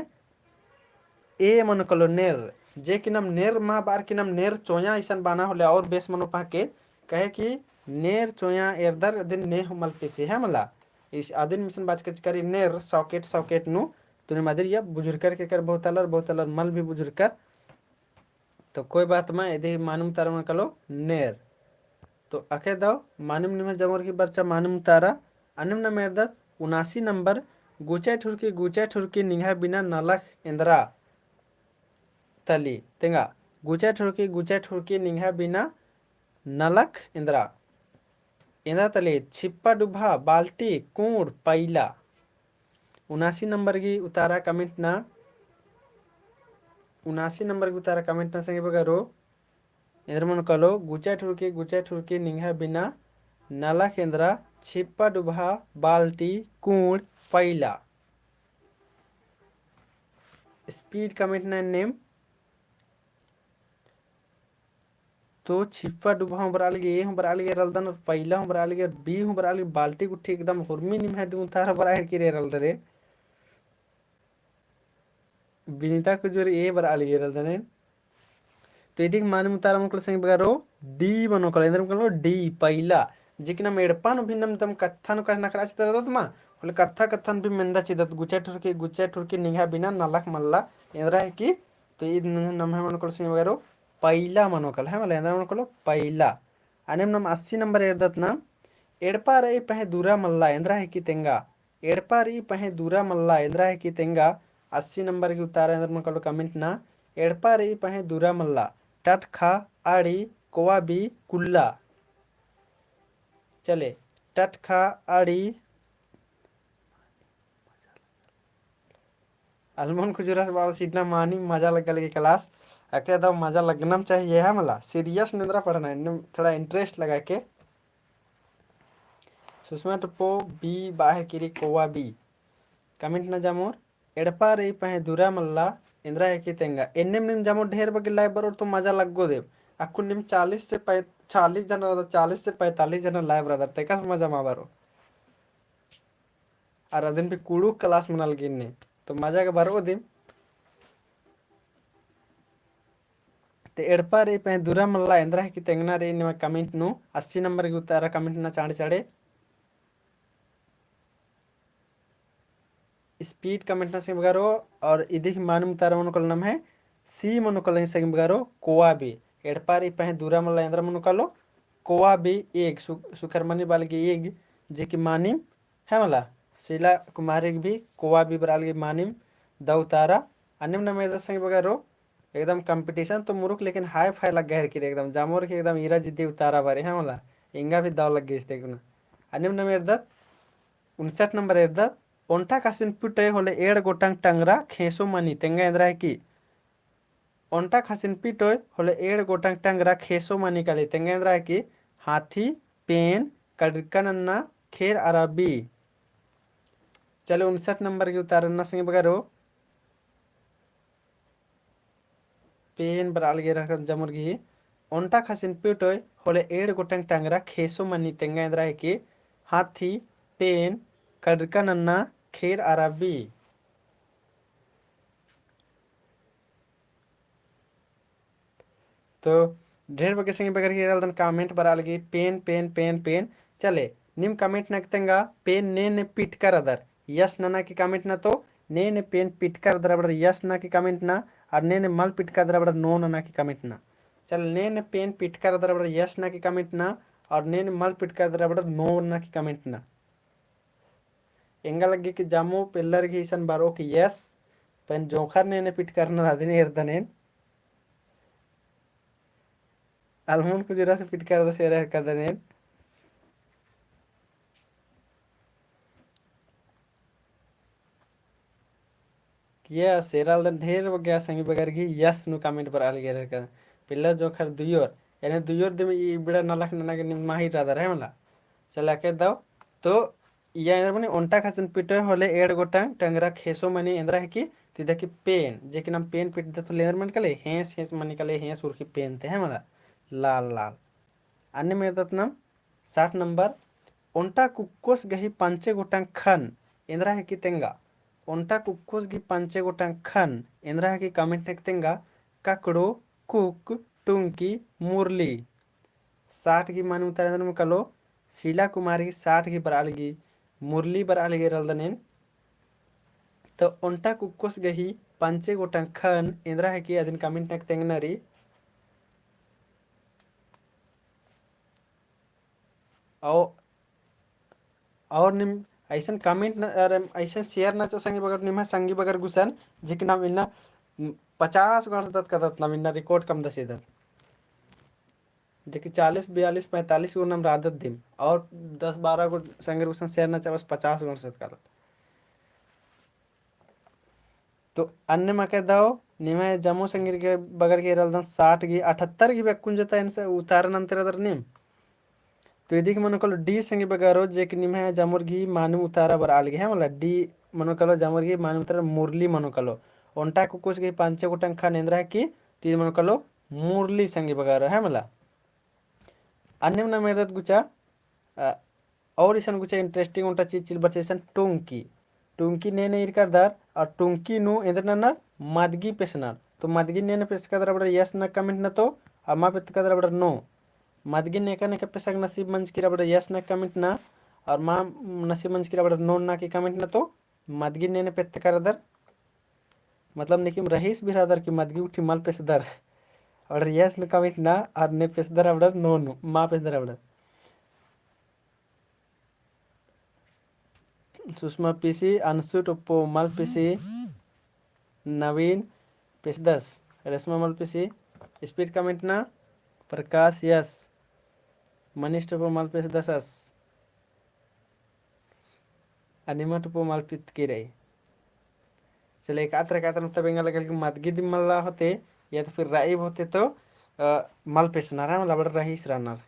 ए मनकलो नेर जे कि नम नेर मा बार कि नम नेर चोया ऐसा बाना होले और बेस मनो पाके कहे कि नेर चोया एरदर दिन ने हमल पेसे है मला इस आदिन मिशन बात के करी नेर सॉकेट नु तुने मदर या बुजुर्ग के कर बहुत अलर मल भी बुजुर्ग तो कोई बात में यदि मानुम तारा मन कलो नेर तो अके दो मानुम निमे जमर की बच्चा मानुम तारा अनिम न मेरदत 79 नंबर गुचा ठुरकी निहा बिना नलक इंद्रा तली तेंगा गुचा ठुरकी निहा बिना नलक इंद्रा इंद्रा तली छिप्पा डुभा बाल्टी कूड़ पैला 79 नंबर की उतारा कमेंट ना 79 नंबर की उतारा कमेंट ना संगे बगारो इंद्र मन कलो गुचा ठुरकी निहा बिना नलक इंद्रा छिप्पा डुभा बाल्टी कूड़ पैला स्पीड कमेंट ना नेम तो छिप्पा डुबा हम बराल गे हम बराल गे रलदन और पहला हम बराल गे बी हम बराल गे बाल्टी गुट्ठी एकदम हुरमी निम है दूं तारा बराल के रे रल दरे बिनीता को जोर ए बराल गे रलदने तो इदिक माने मुतारा मुकल संग बगारो डी बनो कल इंद्र मुकल डी पहला जिकना मेडपान भी नम तम कत्थन का नखरा चितर दत मा बोले कत्थन भी मेंदा चिदत गुचा ठुरकी निहा बिना नलक मल्ला इंद्रा है कि तो इ नम है मनकल संग बगारो पहला मनोकल है मतलब इंद्र मनकल पहला अनेम नम 80 नंबर एर्दत ना एड़पा रही पहे दूरा मल्ला इंद्रा है कि तेंगा एड़पा रही पहे दूरा मल्ला इंद्रा है कि तेंगा 80 नंबर की उतारा इंद्र मनकल कमेंट ना एड़पा रही पहे दूरा मल्ला टट खा आड़ी कोवा बी कुल्ला चले टट खा आड़ी अलमोन खुजुरा बाबा सीटना मानी मजा लग की क्लास अके एकदम मजा लगना चाहिए है मला सीरियस निंद्रा पढ़ना है थोड़ा इंटरेस्ट लगा के सुषमा टप्पो बी बाहे किरी कोवा बी कमेंट न जामोर एडपा रही पहे दूरा मल्ला इंद्रा है तेंगा एन्नेम निम जामो ढेर बगे लाइव बरोर तो मजा लगो देव आपको निम 40 से 45 जन लाइव रहा तेका मजा मा बारो और अदिन भी कुड़ू क्लास मनल गिन्ने तो मजा के बारो दिन ते एडपा रे पे दूरा मल्ला इंद्रा है तेंगना रे निमा कमेंट नु 80 नंबर के उतारा कमेंट ना चाड़े चाड़े स्पीड कमेंट ना सिंह बगारो और इधि मानम तारा मनुकल नाम है सी मनुकल सिंह बगारो कोआ बी एडपारी पह दूरा मल्ला इंद्र मनुकलो कोआ बी एक सुखरमणि बाल की एक जे की मानिम है मला शीला कुमारी भी कोआ बी बराल की मानिम दौ तारा अन्य नाम इधर सिंह बगारो एकदम कंपटीशन तो मुरुक लेकिन हाई फाई लग गया है एकदम जामोर के एकदम ईरा जिद्दी उतारा बारे है मला इंगा भी दाव लग गई देखना अन्य नाम इधर 59 नंबर इधर ओंटा कासिन पिटे होले एड़ गोटांग टंगरा खेसो मनी तेंगा इंद्रा है की ओंटा खासिन पिटोय होले एड़ गोटांग टंगरा खेसो मनी काले तेंगा इंद्रा है की हाथी पेन कड़कनन्ना खेर अरबी चलो 59 नंबर की उतारना सिंह बगारो पेन बराल गे रख जमर की ओंटा खासिन पिटोय होले एड़ गोटांग टंगरा खेसो मनी तेंगा इंद्रा है की हाथी पेन कड़कनन्ना खेर अरबी तो ढेर बगे संगे बगर के कमेंट बराल की पेन पेन पेन पेन चले निम कमेंट नगतेंगा पेन ने पिट कर अदर यस नना की कमेंट ना तो ने पेन पिट कर अदर बड़ा यस ना की कमेंट ना और ने मल पिट कर अदर बड़ा नो नना की कमेंट ना चल ने पेन पिट कर अदर बड़ा यस ना की कमेंट ना और ने मल पिट कर अदर बड़ा नो ना की कमेंट ना ಎಂಗಲಗ್ಗೆ की जामो पिल्लर की ईसन बारो की यस पेन जोखर ने पिट करना राधिने इर्दनेन अलमोन को जरा से पिट कर से रह कदनेन किया सेराल दन ढेर बगया संगी बगर की यस नु कमेंट पर आल गेर कर पिल्लर जोखर दुयोर यानी दुयोर दे ई बिड़ा नलक नना के माही रादर है मला चला के दाव तो या मने ओंटा खासन पिटे होले एड़ गोटांग टंगरा खेसो मनी इंद्रा है की तिदा की पेन जे की नाम पेन पिट दे तो लेर मन कले हेस हेस मनी कले हेस उर की पेन ते है मला लाल लाल अन्य में नाम 60 नंबर ओंटा कुक्कोस गही पांचे गोटांग खन इंद्रा है की तेंगा ओंटा कुक्कोस गी पांचे गोटांग खन इंद्रा है की कमेंट टेक तेंगा ककड़ो कुक टुंकी मुरली 60 की मानु उतारे में कलो शीला कुमारी की 60 की बराल की मुरली बराल गे रलदनेन तो ओंटा कुक्कोस गही पांचे गोटांग खन इंद्रा है की अदिन कमेंट टेक तेंगनारी और निम ऐसा कमेंट ऐसा शेयर ना संगी बगर निम संगी बगर गुसन जे कि नाम इन्ना 50 गण दत कदत नाम इन्ना रिकॉर्ड कम दस इधर जे कि 40 42 45 गो नाम रादत दिम और 10 12 गो संगी गुसन शेयर ना बस 50 गण सत करत तो अन्य में कह दो निम जम्मू संगी के बगर के रल 60 की 78 की बेकुंजता इनसे उतारन अंतर अदर निम तो यदि मनोकलो डी संगे बगारो जे कि निमे जामुर्गी मानु उतारा बर आलगे है मला डी मनोकलो जामुर्गी मानु उतारा मुरली मनोकलो ओंटा कुकुस के पांचे गोटंग खा नेंद्रा की ती मनोकलो मुरली संगे बगारो है मला अन्य ना मेरत गुचा और इसन गुचा इंटरेस्टिंग उंटा चीज चिल बचेसन टुंकी टुंकी ने इरकदार और टुंकी नु इंद्रनर मदगी पेसनर तो मदगी ने पेसकदर बड़ा यस ना कमेंट ना तो अम्मा पेसकदर बड़ा नो मदगी नेका नेका पेशक नसीब मंच की बड़ा यस ना कमेंट ना और माँ नसीब मंच की बड़ा नोन ना की कमेंट ना तो मदगी ने पेत कर दर मतलब निकिम रहीस भी रादर की मदगी उठी मल पेसदर और यस न कमेंट ना और ने पेसदर अबड़ नोन माँ पेसदर अबड़ सुषमा पीसी अंशु टोप्पो मल पीसी नवीन पेसदस रेशमा मल पीसी स्पीड कमेंट ना प्रकाश यस मनीष टोपो मालपेस दसस अनिमा टोपो मालपित की रही चले एकात्र मतलब इंगा लगल कि मदगी दिमल्ला होते या तो फिर राइब होते तो मल पेसनार है मतलब रहीस रहनार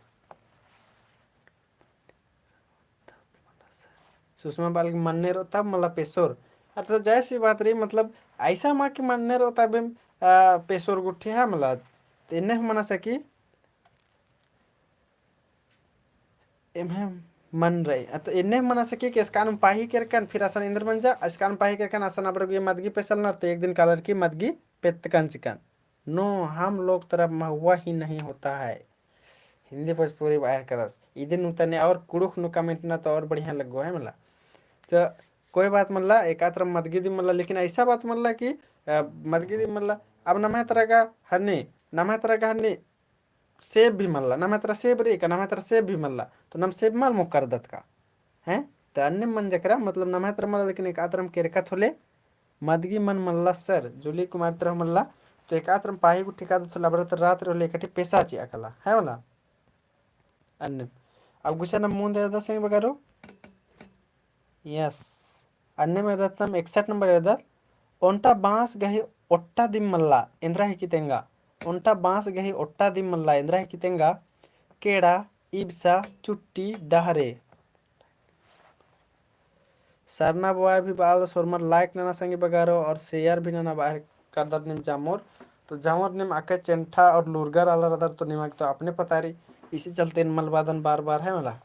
सुषमा बाल मन्ने रो तब मला पेशोर तो जैसी बात रही मतलब ऐसा माँ की मन्ने रो तब पेशोर गुट्ठी है मला इन्हें मना सकी एम्हे मन रही तो इन्हें मना सकी कि इसकान पाही करकन फिर असन इंद्र बन जा इसकान पाही करकन असन अब ये मदगी पेशल ना तो एक दिन कलर की मदगी पेतकन चिकन नो हम लोग तरफ महुआ ही नहीं होता है हिंदी भोजपुरी बाहर करस इदिन उतने और कुड़ुख नु कमेंट ना तो और बढ़िया लगो है मला तो कोई बात मल्ला एकात्र मदगी दी मल्ला लेकिन ऐसा बात मल्ला कि मदगी दी मल्ला अब नमः तरह का हरनी नमः तरह का हरनी सेब भी मल्ला नमः तरह सेब रे का नमः तरह सेब भी मल्ला तो नम सेब मल मुख कर दत का हैं तो अन्य मन जकरा मतलब नमः तरह मल्ला लेकिन एकात्रम केरका थोले मदगी मन मल्ला सर जुली कुमार तरह मल्ला तो एकात्रम पाही गुट्ठी का तो लबरत रात रो लेकटी पैसा ची अकला है वाला अन्य अब गुच्छा नम मुंह दे दस बगारो यस अन्य में दत्तम 61 नंबर एदत ओंटा बांस गही ओट्टा दिमल्ला इंद्रा ही कितेंगा ओंटा बांस गही ओट्टा दिमल्ला इंद्रा ही कितेंगा केड़ा इब्सा चुट्टी डहरे सरना बोआ भी बाल सोरमर लाइक नना संगे बगारो और शेयर भी नना बाहर कर दर निम जामोर तो जामोर निम आके चेंठा और लुरगर आला रदर तो निमक तो अपने पता रही इसी चलते मलबादन बार बार है मला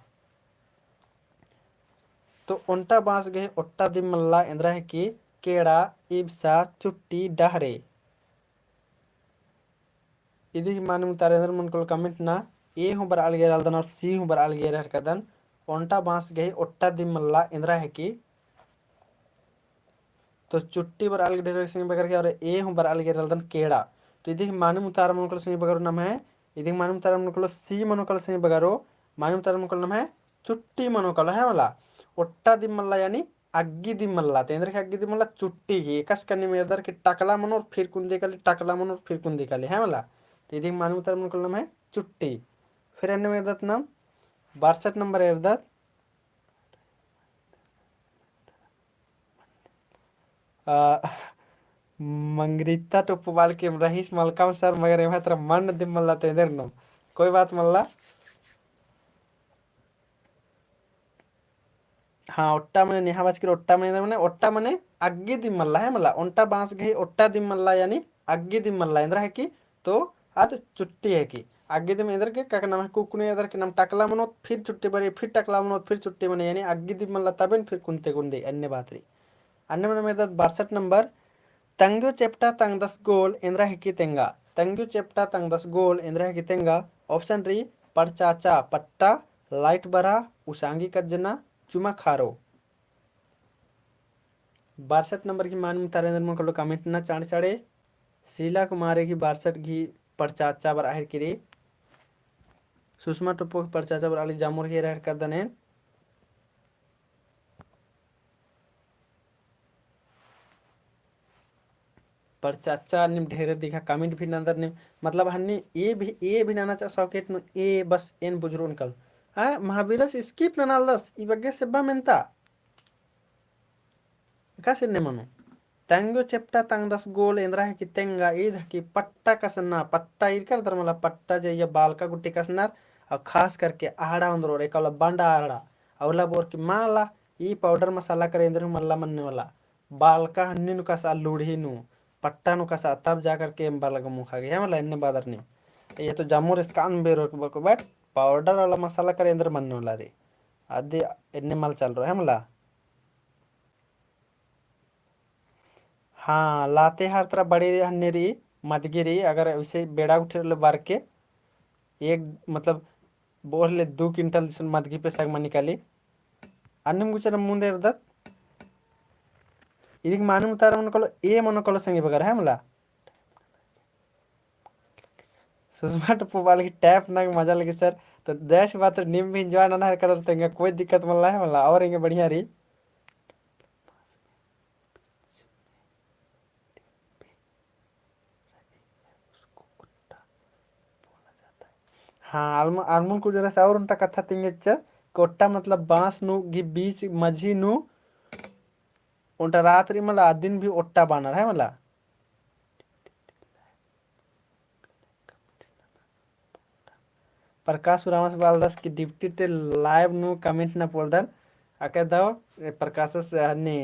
तो ओंटा बांस गए ओट्टा दिम मल्ला इंद्रा है कि केड़ा इब्सा चुट्टी डहरे इदी माने मुतारेंद्र मन को कमेंट ना ए हूं बर अलगे रलदन और सी हूं बर अलगे रह कदन ओंटा बांस गए ओट्टा दिम मल्ला इंद्रा है कि तो चुट्टी बर अलगे ढेर सिंह बगर के और ए हूं बर अलगे रलदन केड़ा तो इदी माने मुतार मन को सिंह बगर नाम है इदी माने मुतार मन को सी मन को सिंह बगरो माने मुतार मन को नाम है चुट्टी मन को है वाला ओट्टा दिमल्ला यानी अग्गी दिमल्ला तेंद्र के अग्गी दिमल्ला चुट्टी की एकस कन्नी में इधर के टकला मन और फिर कुंदी काली टकला मन और फिर कुंदी काली है वाला तो इधर मालूम उतर मन को नाम है चुट्टी फिर अन्य में इधर नाम 62 नंबर इधर मंगरीता टोपवाल के रहीस मलकाम सर मगर यहाँ तरह मन दिमल्ला तेंद्र नाम कोई बात मल्ला हाँ ओट्टा मने निहावाज की ओट्टा मने ओट्टा मने अग्गी दिमल्ला है मल्ला ओंटा बांस गई ओट्टा दिमल्ला यानी अग्गी दिमल्ला इंद्र है कि तो आज चुट्टी है कि अग्गी दिम इंद्र के का नाम है कुकुने इधर के नाम टकला मनो फिर चुट्टी बरी फिर टकला मनो फिर चुट्टी मने यानी अग्गी दिमल्ला तबन फिर कुंते कुंदे अन्य बात रही अन्य मने मेरा 62 नंबर तंगो चेप्टा तंग 10 गोल इंद्र है कि तेंगा तंगो चेप्टा तंग 10 गोल इंद्र है कि तेंगा ऑप्शन रही परचाचा पट्टा लाइट बरा उसांगी कजना चुमा खारो 62 नंबर की मान तारेंद्र मन को कमेंट ना चाड़ चाड़े शीला कुमारी की 62 घी परचाचा बर आहर किरी सुषमा टुप्पो की परचाचा बर आली जामुर के रहर कर दने परचाचा निम ढेरे दिखा कमेंट भी नंदर निम मतलब हन्नी ए भी नाना चा सॉकेट नु ए बस एन बुजरो निकल हाँ महावीरस स्किप ननालस ई बग्गे सेब्बा मेंता का सिन्ने मनु तंगो चेप्टा तंग 10 गोल इंद्रा है कि तेंगा ईद की पट्टा कसना पट्टा ईद कर दरमला पट्टा जे ये बाल का गुट्टी कसनार और खास करके आहड़ा अंदरो रे कला बंडा आहड़ा अवला बोर की माला ई पाउडर मसाला करे इंद्र मल्ला मनने वाला बाल का हन्नी नु कसा लूढ़ी नु पट्टा नु कसा तब जा करके बाल का मुखा गया मतलब इन्ने बादर नहीं ये तो जामुर स्कान बेरो को बट पाउडर वाला मसाला करे इंद्र मनने वाला रे आदि इन्ने माल चल रहा है मला हाँ लाते हर तरह बड़ी हन्नेरी मदगिरी अगर उसे बेड़ा उठे बार के एक मतलब बोल ले 2 क्विंटल मदगी पे सग निकाली अन्नम गुचर मुंदे दत इदिक मानम तार मन कलो ए मन कलो संगे बगर है मला सुषमा टप्पवाल की टैप ना मजा लगे सर तो देश बात निम भी एंजॉय ना कर तेंगे कोई दिक्कत मल्ला है मला और इंगे बढ़िया रही हाँ आलमन को जरा और उनका कथा तिंगे कोट्टा मतलब बांस नु गी बीच मझी नु उंटा रात्रि मला दिन भी ओट्टा बानर है मला प्रकाश रामस बालदास की डिप्टी ते लाइव नु कमेंट ना पोल्डर आके दाव प्रकाश ने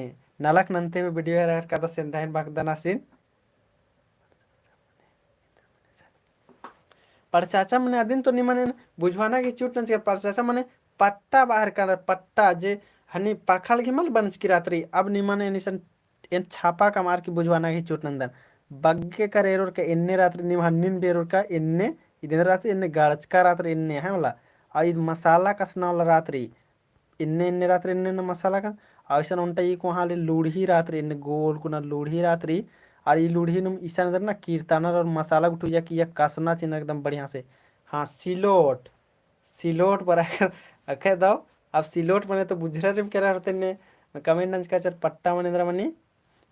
नलक नंते में वीडियो है कदा सेंधाइन बागदाना सिन पर चाचा मने अदिन तो निमने बुझवाना की चूट नंच पर चाचा मने पट्टा बाहर कर पट्टा जे हनी पाखल की मल बनच की रात्रि अब निमने निसन एन छापा का मार की बुझवाना की चूट नंदन बग्गे कर एरोर का इन्ने रात्रि निम हन्निन बेरोर का इन्ने इधर रात्रि इन्ने गाड़चका रात्रि इन्ने है वाला आ इद मसाला कसना वाला रात्रि इन्ने इन्ने रात्रि इन्ने मसाला का आइसन उनटा ई को हाले लूढ़ी रात्रि इन्ने गोल कुना लूढ़ी रात्रि और ये लूढ़ी नुम ईसा नजर ना कीर्तनर और मसाला उठुया कि यह कसना चिन्ह एकदम बढ़िया से हाँ सिलोट सिलोट पर अखे दाओ अब सिलोट मने तो बुझरा रिम करा रहते ने कमेंट नंज का चर पट्टा मनेंद्र मनी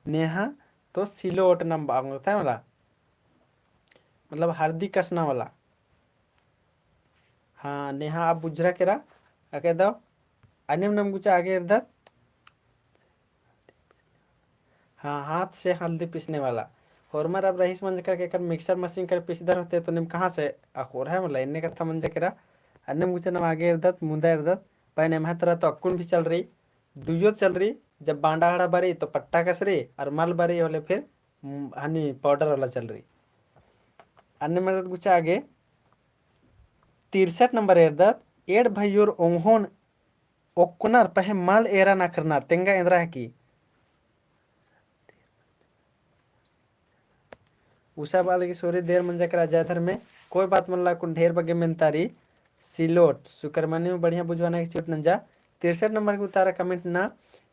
नेहा तो सिलोट नाम बांग होता है वाला मतलब हल्दी कसना वाला हाँ नेहा आप बुझरा केरा अके दाओ अन्यम नम गुचा आगे इधर हाँ हाथ से हल्दी पीसने वाला फॉर्मर अब रहीस मंज करके कर मिक्सर मशीन कर पीसदर होते तो निम कहाँ से अखोर है मतलब इन्ने कथा मंज करा अन्य मुझे नम आगे इर्दत मुंदा इर्दत पहले मह तरह तो अक्कुन भी चल रही दुजो चल रही जब बांडा हड़ा बरी तो पट्टा कस रही और मल बरी होले फिर हनी पाउडर वाला चल रही अन्य मदद गुचा आगे 63 नंबर इर्दत एड भैयोर ओंगहोन ओक्कुनर पहे मल एरा ना करना तेंगा इंद्रा है की उषा बाल की सोरी देर मंजा करा जाधर में कोई बात मल्ला कुन ढेर बगे में तारी सिलोट सुकरमनी में बढ़िया बुझवाना की चोट नंजा 63 नंबर के उतारा कमेंट ना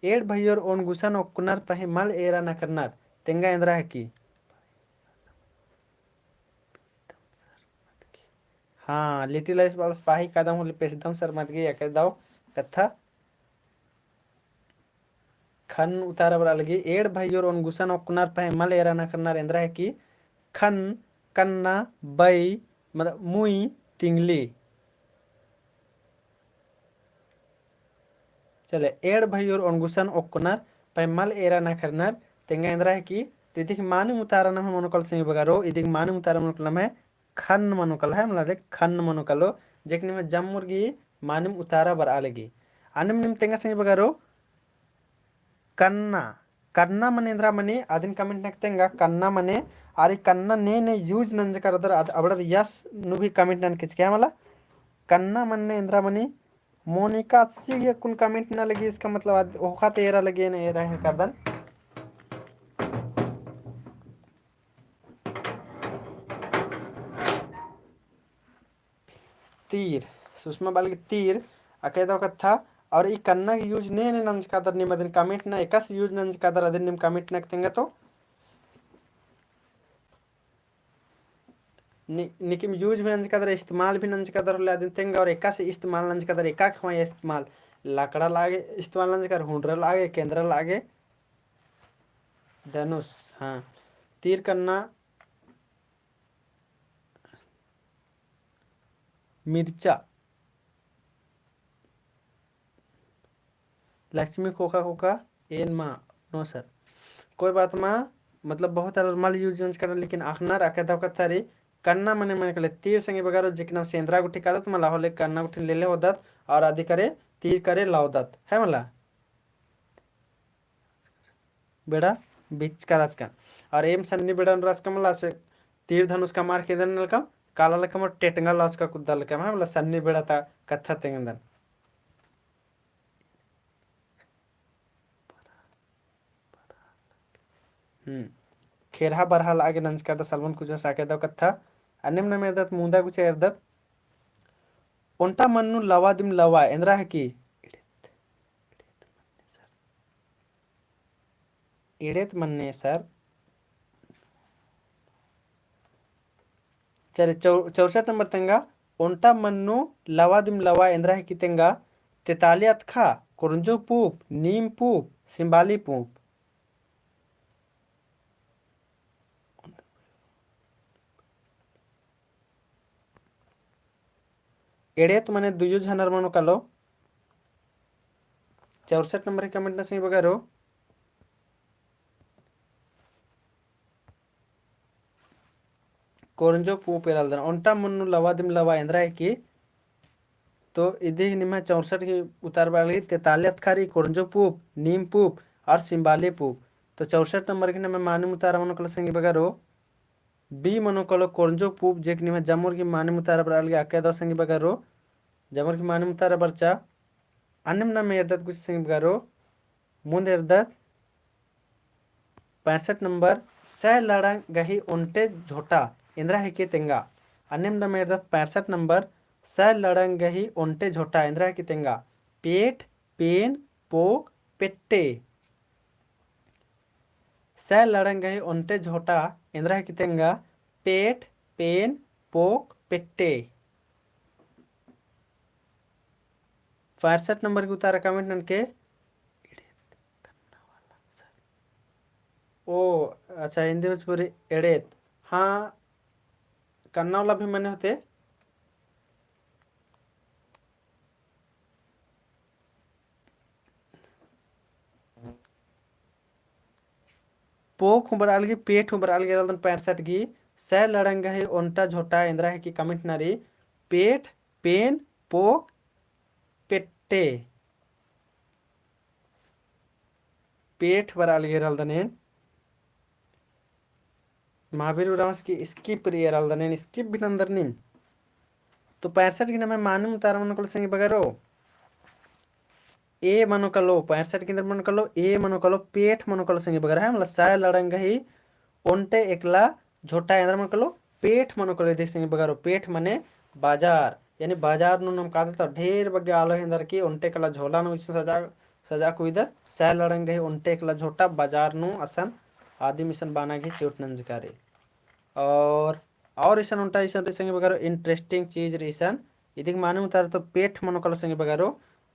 एड भैयोर ओन गुसन ओक्कुनर पहे मल एरा ना करना तेंगा इंद्रा है की हाँ लिटिल आइस बाल स्पाही कदम होले पेशदम सर मत गई अके दाओ कथा खन उतारा बरा लगी एड भैयोर ओन गुसन ओक्कुनर पहे मल एरा ना करना इंद्रा है की खन कन्ना बई मतलब मुई तिंगली चले एड भैयोर ओनगुसन ओक्कुनर पैमल एरा ना करनर तेंगा इंद्रा है कि तिदिक मानु उतारा नम मनुकल से बगारो इदिक मानु उतारा मनुकल में खन मनुकल है मतलब खन मनुकलो जेकने में जम मुर्गी मानु उतारा बर आलेगी आनम निम तेंगा से बगारो कन्ना कन्ना मन इंद्रा मनी आदिन कमेंट नक्तेंगा कन्ना मने अरे कन्ना ने यूज नंज कर अदर अबड़र यस नु भी कमेंट नन किच क्या मला कन्ना मन ने इंद्रा मनी मोनिका सी ये कुल कमेंट ना लगी इसका मतलब ओखा तेरा लगे ने एरा है करदन तीर सुषमा बाल की तीर अकेदो कथा और ई कन्ना यूज ने नंज कादर निमदन कमेंट ना एकस यूज नंज कादर अदिन निम कमेंट नक्तेंगा तो निकिम यूज भी नंज कदर इस्तेमाल भी नंज कदर ले दिन तेंगा और एका से इस्तेमाल नंज कदर एका खवाए इस्तेमाल लाकड़ा लागे इस्तेमाल नंज कर हुंडरा लागे केंद्र लागे धनुष हाँ तीर करना मिर्चा लक्ष्मी कोका कोका एन माँ नो सर कोई बात माँ मतलब बहुत मल यूज कर लेकिन आखना रखे धोकत रे कन्ना मने मने कले तीर संगे बगारो जिकना सेंद्रा गुठी कादत मला होले कन्ना गुठी ले होदत और आदि करे तीर करे लावदत है मला बेड़ा बीच का राजका और एम सन्नी बेड़ा राजका मला से तीर धनुष का मार के दन लका काला लका मो टेटंगा लॉस का कुद्दा लका है मला सन्नी बेड़ा था कथा तेंगन खेरहा बरहा लागे नंज का सलमान कुछ साके दो कथा अन्यम न मेरदत मुंदा कुछ एरदत ओंटा मन्नु लवा दिम लवा इंद्रा है की इड़ेत मन्ने सर चले 64 नंबर तेंगा ओंटा मन्नु लवा दिम लवा इंद्रा है की तेंगा तेतालियत खा कुरंजो पूप नीम पूप सिंबाली पूप एड़ेत मने दुजो झनर मनो कलो 64 नंबर कमेंट ना सही बगारो कोरंजो पूप इरल्दन ओंटा मुन्नु लवा दिम लवा इंद्रा है कि तो इदी निम्हा 64 की उतार बाली तेतालियत खारी कोरंजो पूप नीम पूप और सिंबाली पूप तो 64 नंबर की नम्हा मानम उतार मन कल संगी बगारो बी मनो कलो कोरंजो पूप जेक निम्हा जमुर की मानम उतार बाली आके दो संगी बगारो जमुर की मानम उतार बरचा अन्नम ना में कुछ संगी बगारो मुंद एरदत 65 नंबर सह लड़ंग गही उन्टे झोटा इंद्रा है के तेंगा अन्यम न मेरदत 65 नंबर सह लड़ंग गही उन्टे झोटा इंद्रा है के तेंगा पेट पेन पोक पेट्टे सह लड़ंग गही उन्टे झोटा इंद्रा है के तेंगा पेट पेन पोक पेट्टे 65 नंबर की उतारा कमेंट ननके ओ अच्छा हिंदी में पूरी एड़ेत हाँ कन्ना वाला भी मैंने होते पोक हुबर अलगी पेट हुबर अलगी रलदन 65 की सह लड़ंग है ओंटा झोटा इंद्रा है की कमेंट नारी पेट पेन पोक पेट्टे पेट बर अलगी रलदनेन महावीर रामस की स्किप रलदनेन स्किप भी नंदर निन तो 65 की नमे मानम उतार मन कल संगी बगारो ए मनो कलो 65 के अंदर मनो कलो ए मनो कलो पेट मनो कलो संगी बगर है मतलब साय लड़ंग ही ओंटे एकला झोटा अंदर मनो कलो पेट मनो कलो देख संगी बगारो पेट मने बाजार यानी बाजार नु नम कादे तो ढेर बगे आलो अंदर की ओंटे कला झोला नु सजा सजा को इधर साय लड़ंग ही ओंटे एकला झोटा बाजार नु असन आदि मिशन बाना की चोट नंजकारे और इसन उल्टा इसन संगे बगारो इंटरेस्टिंग चीज रीसन इदिक माने उतार तो पेट मनो कलो संगे बगारो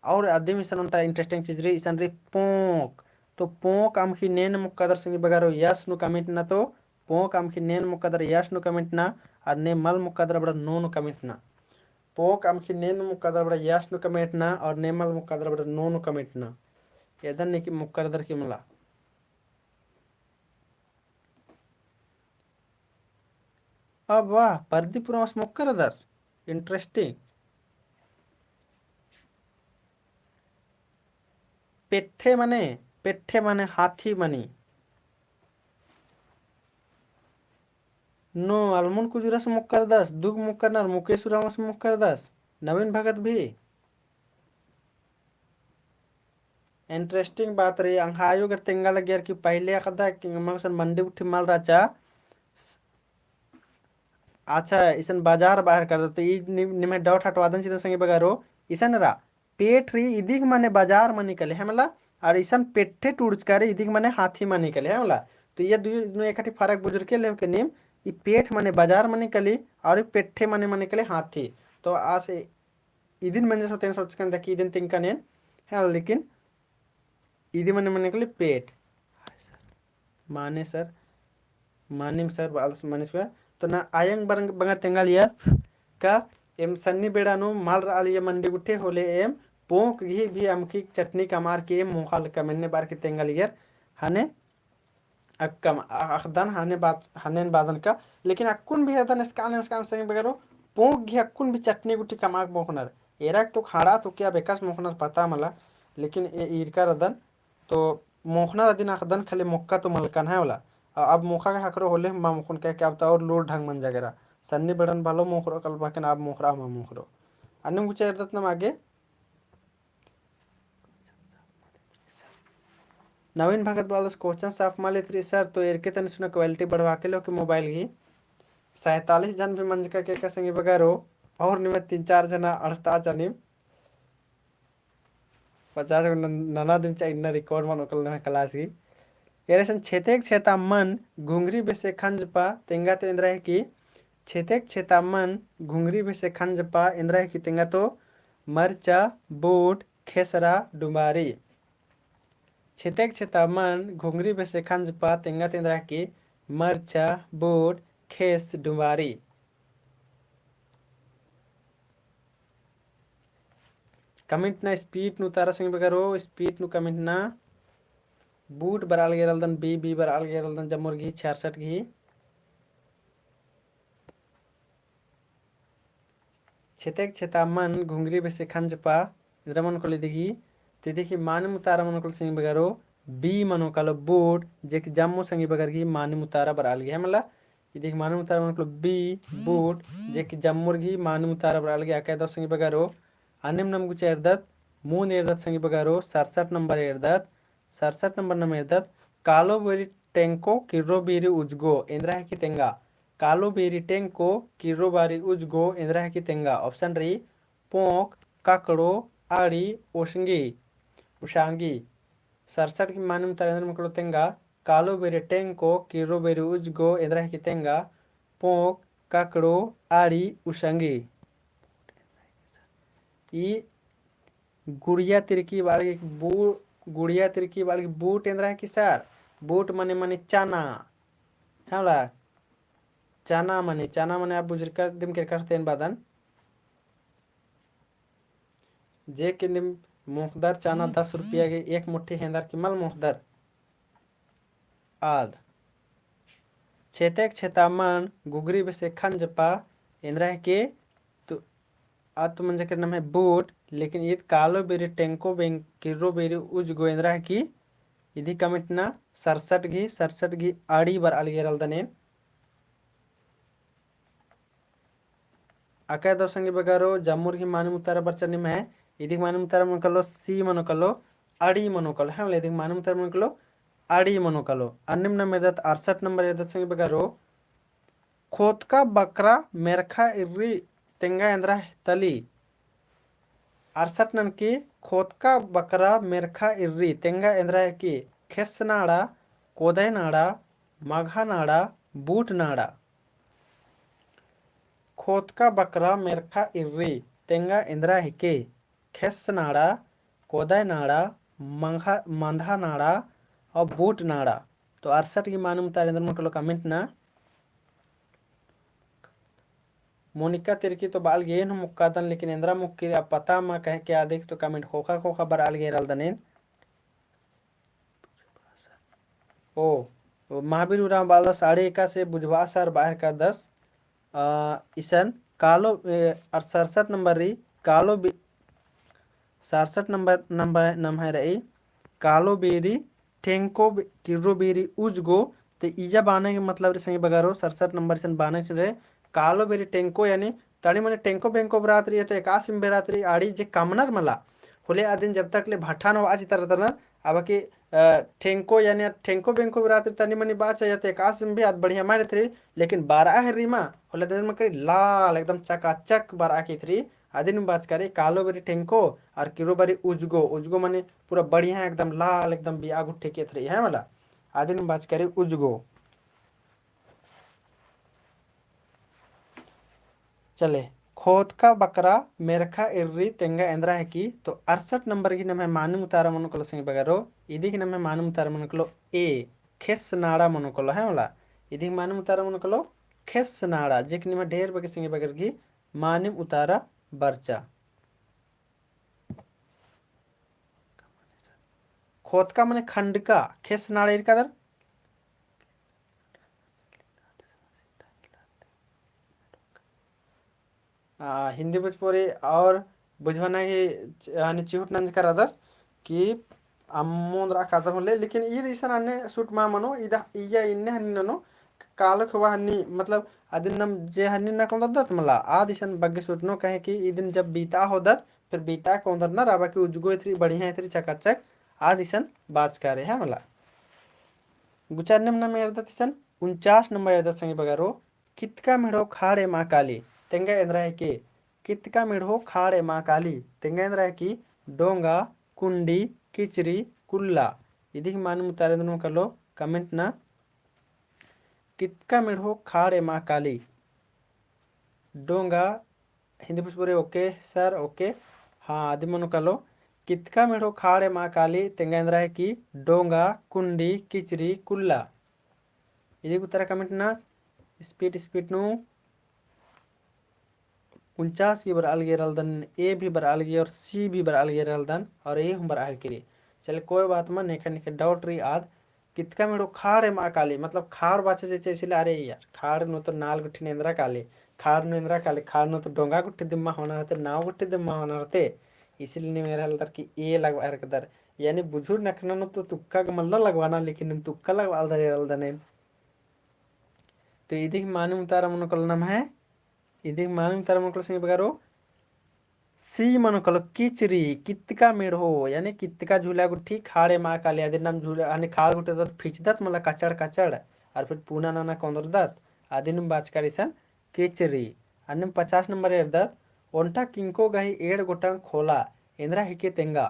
और आदि मिशन उल्टा इंटरेस्टिंग चीज री इसन री पोंक तो पोंक आमखी नेन मुक्कादर संगे बगारो यस नु कमेंट ना तो पोंक आमखी नेन मुक्कादर यस नु कमेंट ना और ने मल मुक्कादर बड़ा नो नु कमेंट ना पोंक आमखी नेन मुक्कादर बड़ा यस नु कमेंट ना और ने मल मुक्कादर बड़ा नो नु कमेंट ना एदन ने की मुक्कादर की मला अब वाह परदीपुरम मुक्कादर इंटरेस्टिंग पेट्ठे माने हाथी मनी नो अलमुन कुजुरस मुक्कर दस दुग मुक्कर नर मुकेशुरामस मुक्कर दस नवीन भगत भी इंटरेस्टिंग बात रही अंहायो कर तेंगा लग यार कि पहले कदा कि मसन मंडी उठी माल राचा अच्छा इसन बाजार बाहर कर तो ई निमे डाउट हटवादन चित संगे बगारो इसन रा पेट री इदिक माने बाजार में निकले है मला और इसन पेट्ठे टूर्च करे इदिक माने हाथी में निकले है मला तो ये दुई एकठी फरक बुजुर्ग के ले के निम ई पेट माने बाजार में निकली और पेट्ठे माने निकले हाथी तो आज इदिन मंजे सोते सोच के देखी इदिन तिंका ने है लेकिन इदी माने निकले पेट माने सर मानिम सर माने सर तो ना आयंग बंगा तेंगाल यार का एम सन्नी बेड़ा नु माल आलिया मंडी उठे होले एम पोंक भी अमकी चटनी कमार के मोखाल कमन्ने बार के तेंगाल यार हने अक्कम अखदन हने बात हने बादन का लेकिन अक्कुन भी हदन स्कान संग बगरो पोंक घी अक्कुन भी चटनी गुटी कमाक मोखनर एराक तो खाड़ा तो क्या बेकस मोखनर पता मला लेकिन ए इरका रदन तो मोखनर दिन अखदन खाली मोक्का तो मलकन है वाला अब मोखा के हकरो होले मा मुकुन के क्या बता और लोड ढंग मन जगरा सन्नी बड़न भालो मोखरो कल बाकन अब मोखरा मा मोखरो अन्य कुछ एरदत न आगे नवीन भगत वाला क्वेश्चन साफ माले थ्री सर तो एरके तन सुना क्वालिटी बढ़वा के लो के मोबाइल की 47 जन भी मंज का संगे बगारो और निमे 3-4 जना अड़ता जनी 50 नना दिन चाहिए रिकॉर्ड मन ओकल क्लास की एरेसन छेतेक छेता मन घुंगरी बेसे खंजपा तेंगा तो इंद्रा है कि छेतेक छेता मन घुंगरी बेसे खंजपा इंद्रा है कि तेंगा तो मरचा बूट खेसरा डुमारी छेतेक छेता मन घुंगरी बेसे खंजपा तेंगा तो इंद्रा है कि मरचा बूट खेस डुमारी कमेंट ना स्पीड नु तारा संग बगारो स्पीड नु कमेंट ना बूट बराल गेरल्दन बी बराल गेरल्दन जमुर घी 66 घी छेतेक छेता मन घुंगरी बेसे खंजपा इधर मन को देखी ते देखी मान मुतारा मन को संगी बगारो बी मनो कालो बूट जे कि जम्मू संगी बगर की मान मुतारा बराल गया मला इदिक मान मुतारा मन को बी बूट जे कि जम्मूर की मान मुतारा बराल गया क्या दो संगी बगारो अनिम नम गुचे एर्दत मून एर्दत संगी बगारो 67 नंबर एर्दत 67 नंबर नम एर्दत कालो बेरी टेंको किर्रो बीरी उजगो इंद्रा है की तेंगा कालो बेरी टेंको किर्रो बारी उजगो इंद्रा है की तेंगा ऑप्शन रही पोंक काकड़ो आड़ी ओशंगी उशांगी 67 की मानम तरेंद्र मकलो तेंगा कालो बेरी टेंको किर्रो बेरी उजगो इंद्रा है की तेंगा पोंक काकड़ो आड़ी उशांगी ई गुड़िया तिरकी वाली गुड़िया तिरकी वाली बूट इंद्रा है कि सर बूट मने मने चना हाला चना मने आप बुजुर्ग कर दिम के करते हैं बादन जे के निम मुखदर चना 10 रुपया के एक मुट्ठी हेंदर की मल मुखदर आद छेतेक छेता मन गुगरी बेसे खंजपा इंद्रा है के तो आत मंजे के नाम है बूट लेकिन ये कालो बेरी टेंको बेंग किर्रो बेरी उज गोइंद्रा है की इधी कमिट ना 67 घी आड़ी बार अलगेरल दने अका दो संगे बगारो जम्मूर की मानम उतारा बरचनी में इधी मानम उतारा मन कलो सी मनो कलो आड़ी मनो कलो है इधी मानम उतारा मन कलो आड़ी मनो कलो अन्निम न मेदत 68 नंबर एदत संगे बगारो खोत का बकरा मेरखा इर्री तेंगा इंद्रा तली 68 नन की खोत का बकरा मेरखा इर्री तेंगा इंद्रा की खेस नाड़ा कोदय नाड़ा मघा नाड़ा बूट नाड़ा खोत का बकरा मेरखा इर्री तेंगा इंद्रा हिके खेस नाड़ा कोदय नाड़ा मंधा नाड़ा और बूट नाड़ा तो 68 की मानम तारेंद्र मन को कमेंट ना मोनिका तिरकी तो बाल गे न मुक्कादन लेकिन इंद्रा मुक्की अब पता मा कह के आदेख तो कमेंट खोखा खोखा बराल गे रल दनेन ओ महावीर उराम बाल 1.5 से बुझवा सर बाहर का 10 ईसन कालो 67 नंबर रही कालो 67 नंबर है रही कालो बेरी टेंको किर्रो बेरी उजगो तो ईजा बाने के मतलब संगे बगारो 67 नंबर सन बाने से रहे कालो बेरी टेंको यानी ताड़ी मने टेंको बेंको बरातरी है तो एकासिम बेरातरी आड़ी जे कामनर मला होले आदिन जब तक ले भाठा न आज तरह तरह अब कि ठेंको यानी ठेंको बेंको बरातरी तनी मनी बात है तो एकासिम भी आज बढ़िया मारे थी लेकिन 12 है रीमा होले दिन में करी लाल एकदम चकाचक 12 की थी आदिन में बात करे कालो बेरी टेंको और किरो बेरी उजगो उजगो मने पूरा बढ़िया एकदम लाल एकदम बिया गुट्ठे के थी है मला आदिन में बात करे उजगो चले खोत का बकरा मेरखा इर्री तेंगा इंद्रा है की तो 68 नंबर की नमे मानम उतारा मनुकलो संगे बगारो इदी की नमे मानम उतारा मनुकलो ए खेस नाड़ा मनुकलो है मला इदी मानम उतारा मनुकलो खेस नाड़ा जे की निमे ढेर बगे संगे बगर की मानम उतारा बरचा खोत का मने खंड का खेस नाड़ा इर कदर हिंदी भोजपुरी और बुझवाना ही यानी चिहुट नंज कर दस कि अम्मोंद्रा कादा होले लेकिन ये दिसन अन्य सूट मा मनो इदा इया इन्ने हन्नी ननो काल खवा हन्नी मतलब आदिन नम जे हन्नी ना कोंद दत मला आ दिसन बग्गे सूट नो कहे कि इदिन जब बीता हो दत फिर बीता कोंद ना राबा की उजगो इतरी बढ़िया इतरी चकाचक आ दिसन बाज करे है मला गुचार नम नम एरदा दिसन 49 नंबर एरदा संगे बगारो कितका मिड़ो खाड़े माँ काली तेंगा इंद्रा है कि कितका मिड़ो खाड़े माँ काली तेंगा इंद्रा है कि डोंगा कुंडी किचरी कुल्ला इदी मानम उतारे कर लो कमेंट ना कितका मिड़ो खाड़े माँ काली डोंगा Hindi Bhojpuri okay sir okay हाँ आदि मनो कर लो कितका मिड़ो खाड़े माँ काली तेंगा इंद्रा है कि डोंगा कुंडी किचरी कुल्ला इदी उतारा कमेंट ना स्पीड नु 49 की बराल गे रलदन ए भी बराल गे और सी भी बराल गे रलदन और ए हम बराल के चले कोई बात में नेखे नेखे डाउट रही आद कितका मेड़ो खाड़ है माँ काली मतलब खाड़ बाचे जे चेसिले अरे यार खाड़ नो तो 4 गुठी नेंद्रा काली खाड़नु इंद्रा काले खाड़नु तो डोंगा गुट्टी दिम्मा होना रहते नाव गुट्टी दिम्मा होना रहते इसलिए मेरा हल्दर कि ए लगवा रखदर यानी बुझुर नखननु तो तुक्का का मल्ला लगवाना लेकिन निम तुक्का लगवा दर हल्दने तो इदिक मानी मुतारा मनकल नाम है इदिक मानी मुतारा मनकल सिंह बगारो सी मनकल किचरी कितका मेढ़ हो यानी कितका झूला गुट्ठी खाड़े माँ काले आदि नाम झूला यानी खाड़ गुट्टे दत फिचदत मला कचड़ कचड़ और फिर पूना नाना कौंदर दत आदि नुम बाचकारिसन किचरी अन्य 50 नंबर एर्दत ओंटा किंको गही एड़ गोटांग खोला इंद्रा हिके तेंगा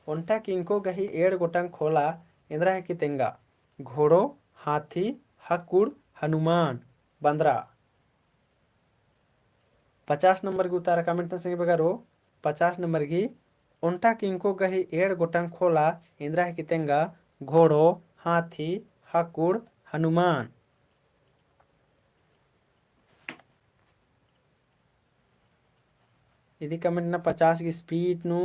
ओंटा किंको गही एड़ गोटांग खोला इंद्रा हिके तेंगा घोड़ो हाथी हकुड़ हनुमान बंदरा 50 नंबर की उतारा कमेंट संगे बगारो 50 नंबर की ओंटा किंको गही एड़ गोटांग खोला इंद्रा हिके तेंगा घोड़ो हाथी हकुड़ हनुमान यदि कमेंट ना 50 की स्पीड नु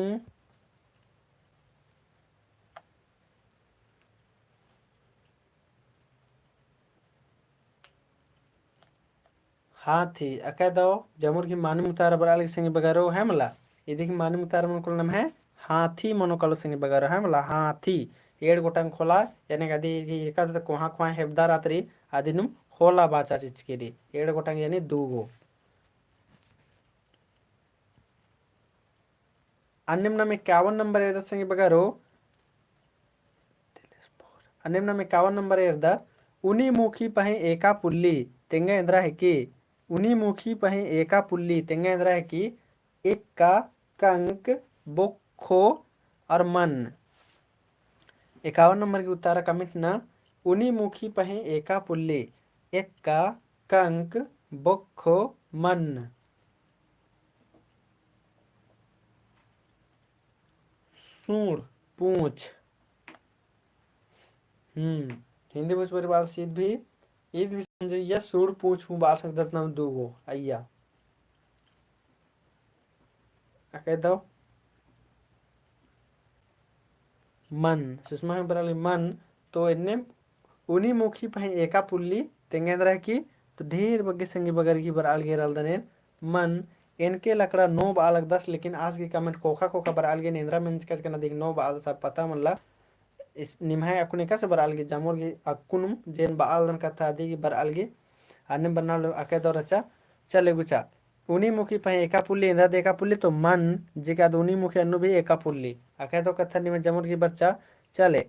हाथी अकै दो जमुर की मानी मुतारा बराल के संगे बगारो है मला यदि की मानी मुतारा मनोकल नाम है हाथी मनोकल संगे बगारो है मला हाथी एड़ गोटांग खोला यानी आदि एका तो कोहा कोहा हेबदार आतरी आदि नुम होला बाचा चिचकेरी एड़ गोटांग यानी दूगो अन्यम नाम 51 नंबर एदा संगे बगारो अन्यम नाम 51 नंबर एदा उनी मुखी पहे एका पुल्ली तेंगा इंद्रा है की उनी मुखी पहे एका पुल्ली तेंगा इंद्रा है की एक्का कंक बोखो और मन 51 नंबर की उत्तारा कमिट ना उनी मुखी पहे एका पुल्ली एक्का कंक बोखो मन सूर पूछ हिंदी भोजपुरी बाल सीध भी ईद भी समझिए सूर पूछ हूँ बाल सकत नाम दूगो अय्या कह दो मन सुषमा में बराली मन तो इन्ने उनी मुखी पहे एका पुल्ली तेंगेंद्रा की तो ढेर बग्गे संगी बगर की बराल गे रलदने मन इनके लकड़ा 9 बालक 10 लेकिन आज की कमेंट कोखा कोखा बराल गे नेंद्रा में कस के ना देख 9 बाल सब पता मनला इस निमहाय अकुने का से बराल गे जामोर गे अकुनुम जेन बाल दन कथा आदि की बराल गे अन्य बना लो अके दो रचा चले गुचा उनी मुखी पहे एका पुल्ली इंद्रा देखा पुल्ली तो मन जिका उनी मुखी अनु भी एका पुल्ली अके दो कथा निम जामोर की बच्चा चले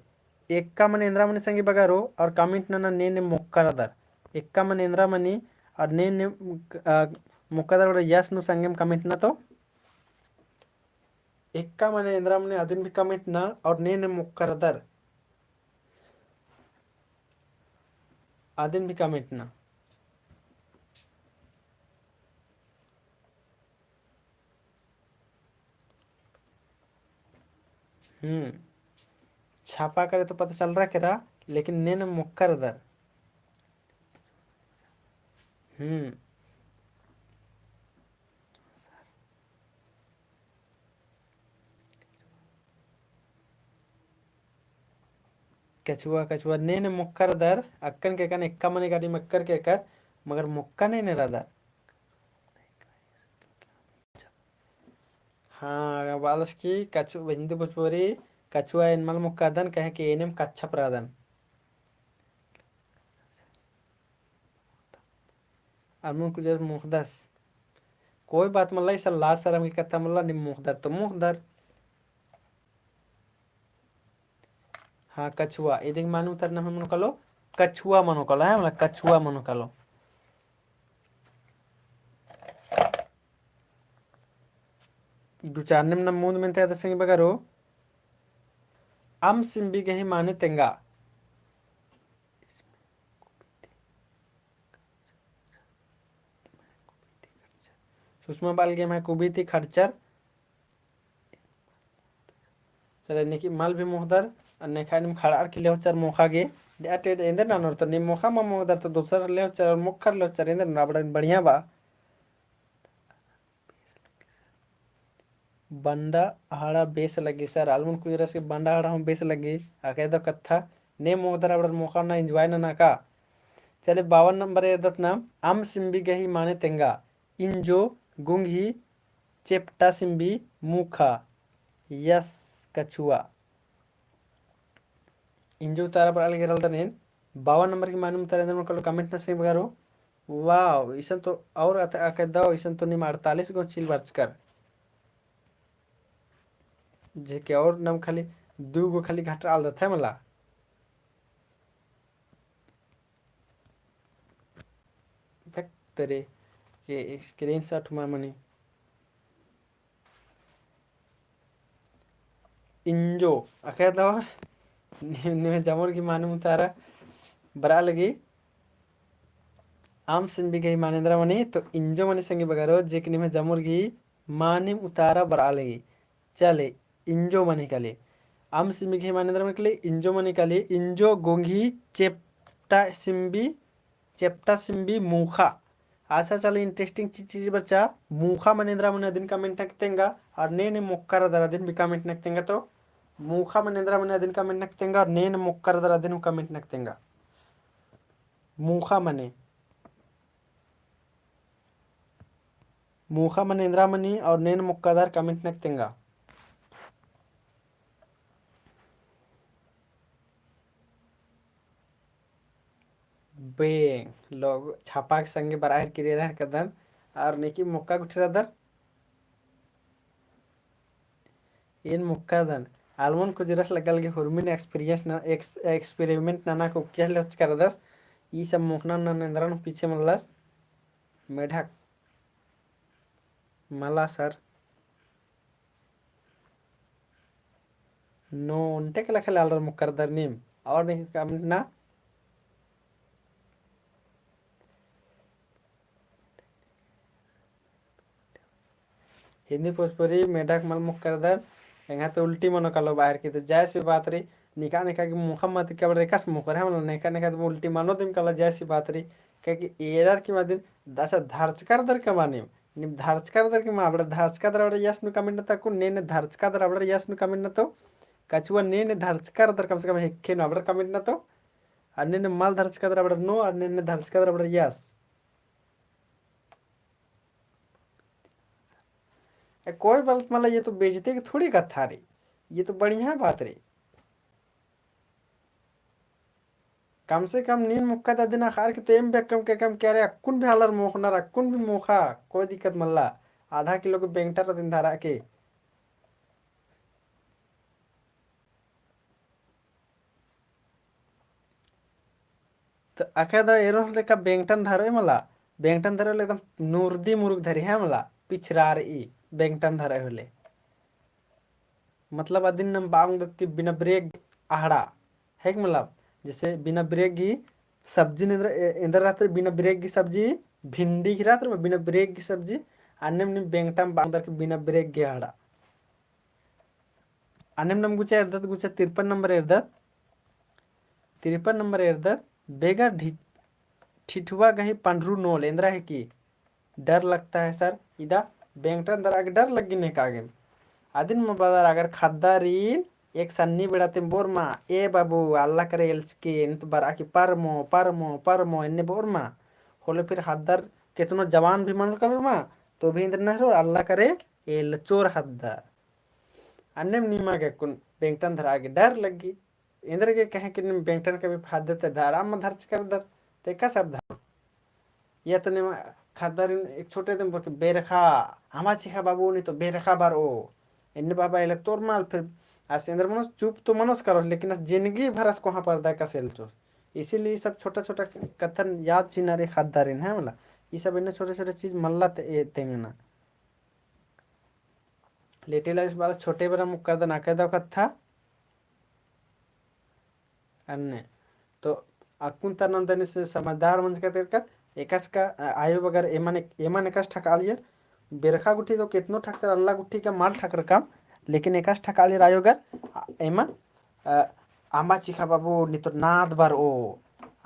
एक्का मन इंद्रा मनी संगी बगारो और कमेंट ना ने मोक्कर एक्का मन इंद्रा मनी और ने मुक्कादर यस नु संगम कमेंट ना तो एक्का मन इंद्रा मनी अदिन भी कमेंट ना और ने मुक्कर आदिन भी कमेंट ना छापा करे तो पता चल रहा केरा लेकिन ने मुक्कर दर कछुआ कछुआ ने मुक्कर दर अक्कन के कन एक्का मने गाड़ी मक्कर के कर मगर मुक्का नहीं रहा हाँ बालस की कछु हिंदी भोजपुरी कछुआ इन मल मुक्कादन कहे कि एनम कच्छा प्रादन अमन कुछ मुखदस कोई बात मल्ला इस लाज शर्म की कथा मल्ला निम मुखदर तो मुखदर हाँ कछुआ ये देख मानू उतर मनो कलो कछुआ मनो कलो है मतलब कछुआ मनो कलो दुचारने में मूंद में थे दसेंगे बगारो अम सिंबी गही माने तेंगा सुषमा बाल गेम है कुबी थी खर्चर चले निकी माल भी मुखदर अन्य खाने में खड़ा के ले चर मोखा गे अटे इंदर ना नोर तो नि मोखा मा मुखदर तो दूसरा ले चर मुखर ले चर इंदर ना बड़ा बढ़िया बा बंडा हाड़ा बेस लगी सर आलमन कुछ रस के बंडा हाड़ा हम बेस लगी आके दो कथा ने मुखदर बड़ा मोखा ना एंजॉय ना का चले 52 नंबर एदत नाम अम सिंबी गही माने तेंगा इंजो गुंगी चेप्टा सिम्बी मुखा यस कछुआ। इंजो उतारा पर अलग रल तनेन 52 नंबर की मालूम उतारे अंदर कल कमेंट न से बगारो वाव इसन तो और आके दाओ इसन तो निम 48 गो चिल बचकर जे के और नम खाली 2 गो खाली घाटा आल दथे मला देख तेरे ये स्क्रीनशॉट मार मनी इंजो आके दाओ निमे जमर की मालूम उतारा बरा लगी आम सिंबी गई मानेंद्र मनी तो इंजो मनी संगी बगारो जेकनी में जमुर्गी मानिम उतारा बरा लगी चले इंजो मनी काले आम सिंबी गई मानेंद्र मन के इंजो मनी काले इंजो गोंगी चेप्टा सिम्बी मुखा। अच्छा चलो इंटरेस्टिंग चीज बच्चा मुखा मनेंद्र मन दिन कमेंट नकतेंगा और ने मोक्कर दरा दिन भी कमेंट नकतेंगा तो मुखा मनेंद्र मन दिन कमेंट नकतेंगा और ने मोक्कर दरा दिन कमेंट नकतेंगा मुखा मने मूखा मनेंद्रा मनी और नेन मुक्कादार कमेंट नकतेंगा बेंग लोग छापा के संगे बराहर किरेदार कदम और नेकी मुक्का गुठरादर इन मुक्कादन आलमन को जरस लगल के हुरमिन एक्सपेरिमेंट नाना को क्या लच कर दस ई सब मुखना नरेंद्रन पीछे मल्लस मेढक मला सर नो उनटे के लखे लाल मुक्कर दर नीम और नहीं काम ना हिंदी भोजपुरी मेढक मल मुक्कर दर यहाँ तो उल्टी मनो कलो बाहर की तो जैसी बात रही निका निका की मुखम मत क्या बड़े कस मुखर है मतलब निका निका तो उल्टी मानो तुम कलो जैसी बात रही क्या कि एरर की मदिन दशा धार्चकर दर कमाने निम धार्चकर दर की माँ बड़ा धार्चकर दर बड़ा यस नु कमेंट तक को ने धार्चकर दर बड़ा यस नु कमेंट न तो कछुआ ने धार्चकर दर कम से कम हेखे नु बड़ा कमेंट न तो अन्य ने माल धार्चकर दर बड़ा नो अन्य ने धार्चकर दर बड़ा यस कोई बात मतलब ये तो बेइज्जती की थोड़ी कथा रे ये तो बढ़िया बात रे कम से कम नीन मुक्का दा दिन खार के तेम बेकम के कम कह रहे अक्कुन भी हालर मोखना अक्कुन भी मोखा कोई दिक्कत मल्ला आधा किलो के बेंगटर दिन धारा के तो आखे दा एरो लेका बेंगटन धरे मला बेंगटन धरे एकदम नूरदी मुरुग धरी है मला पिछरार ई बेंगटन धरे होले मतलब अदिन नम बांग की बिना ब्रेक आहड़ा है कि मतलब जैसे बिना ब्रेक की सब्जी इंदर रात बिना ब्रेक की सब्जी भिंडी की रात बिना ब्रेक की सब्जी अन्यम निम बेंगटम बांग की बिना ब्रेक की आहड़ा अन्यम नम गुचा एर्दत गुचा 53 नंबर एर्दत 53 नंबर एर्दत बेगा ठिठुआ गही पंडरू नोल इंद्रा है की डर लगता है सर इदा बेंगटन दर आगे डर लगी नहीं कागे अदिन में बाजार अगर खद्दारीन एक सन्नी बेड़ाते बोरमा ए बाबू अल्लाह करे एल्सके इंत बरा की परमो परमो परमो इन्ने बोरमा होले फिर हद्दार कितनो जवान भी मन करमा तो भी इंद्र नहरो अल्लाह करे एल चोर हद्दार अन्य नीमा के कुन बेंगटन धर आगे डर लगी इंद्र के कहे कि बेंगटन के भी फादे ते धाराम में धर्च कर दर ते का सब धर या तो निमा खद्दार एक छोटे दिन बोल बेरखा हमा चिखा बाबू नहीं तो बेरखा बार ओ इन्ने बाबा इलक तोर माल फिर आसेंद्र मनुष्य चुप तो मनुष्य करो लेकिन जिंदगी भर को वहाँ पर का सेल चो इसीलिए सब छोटा छोटा कथन याद चिनारे खद्दारिन है मतलब ये सब इन्हें छोटे छोटे चीज मल्ला तेंगना लेटेला इस बार छोटे बड़ा मुक्का ना कह दो कथा अन्य तो अकुन तनंदन से समझदार मन का तेरकत एकस का आयु वगैरह एमन एकस ठकालियर बेरखा गुठी तो कितनो ठक्कर अल्लाह गुठी का माल ठकर काम लेकिन एकस ठकालियर आयोगर एमन आंबा चिखा बाबू नि तो नाद बार ओ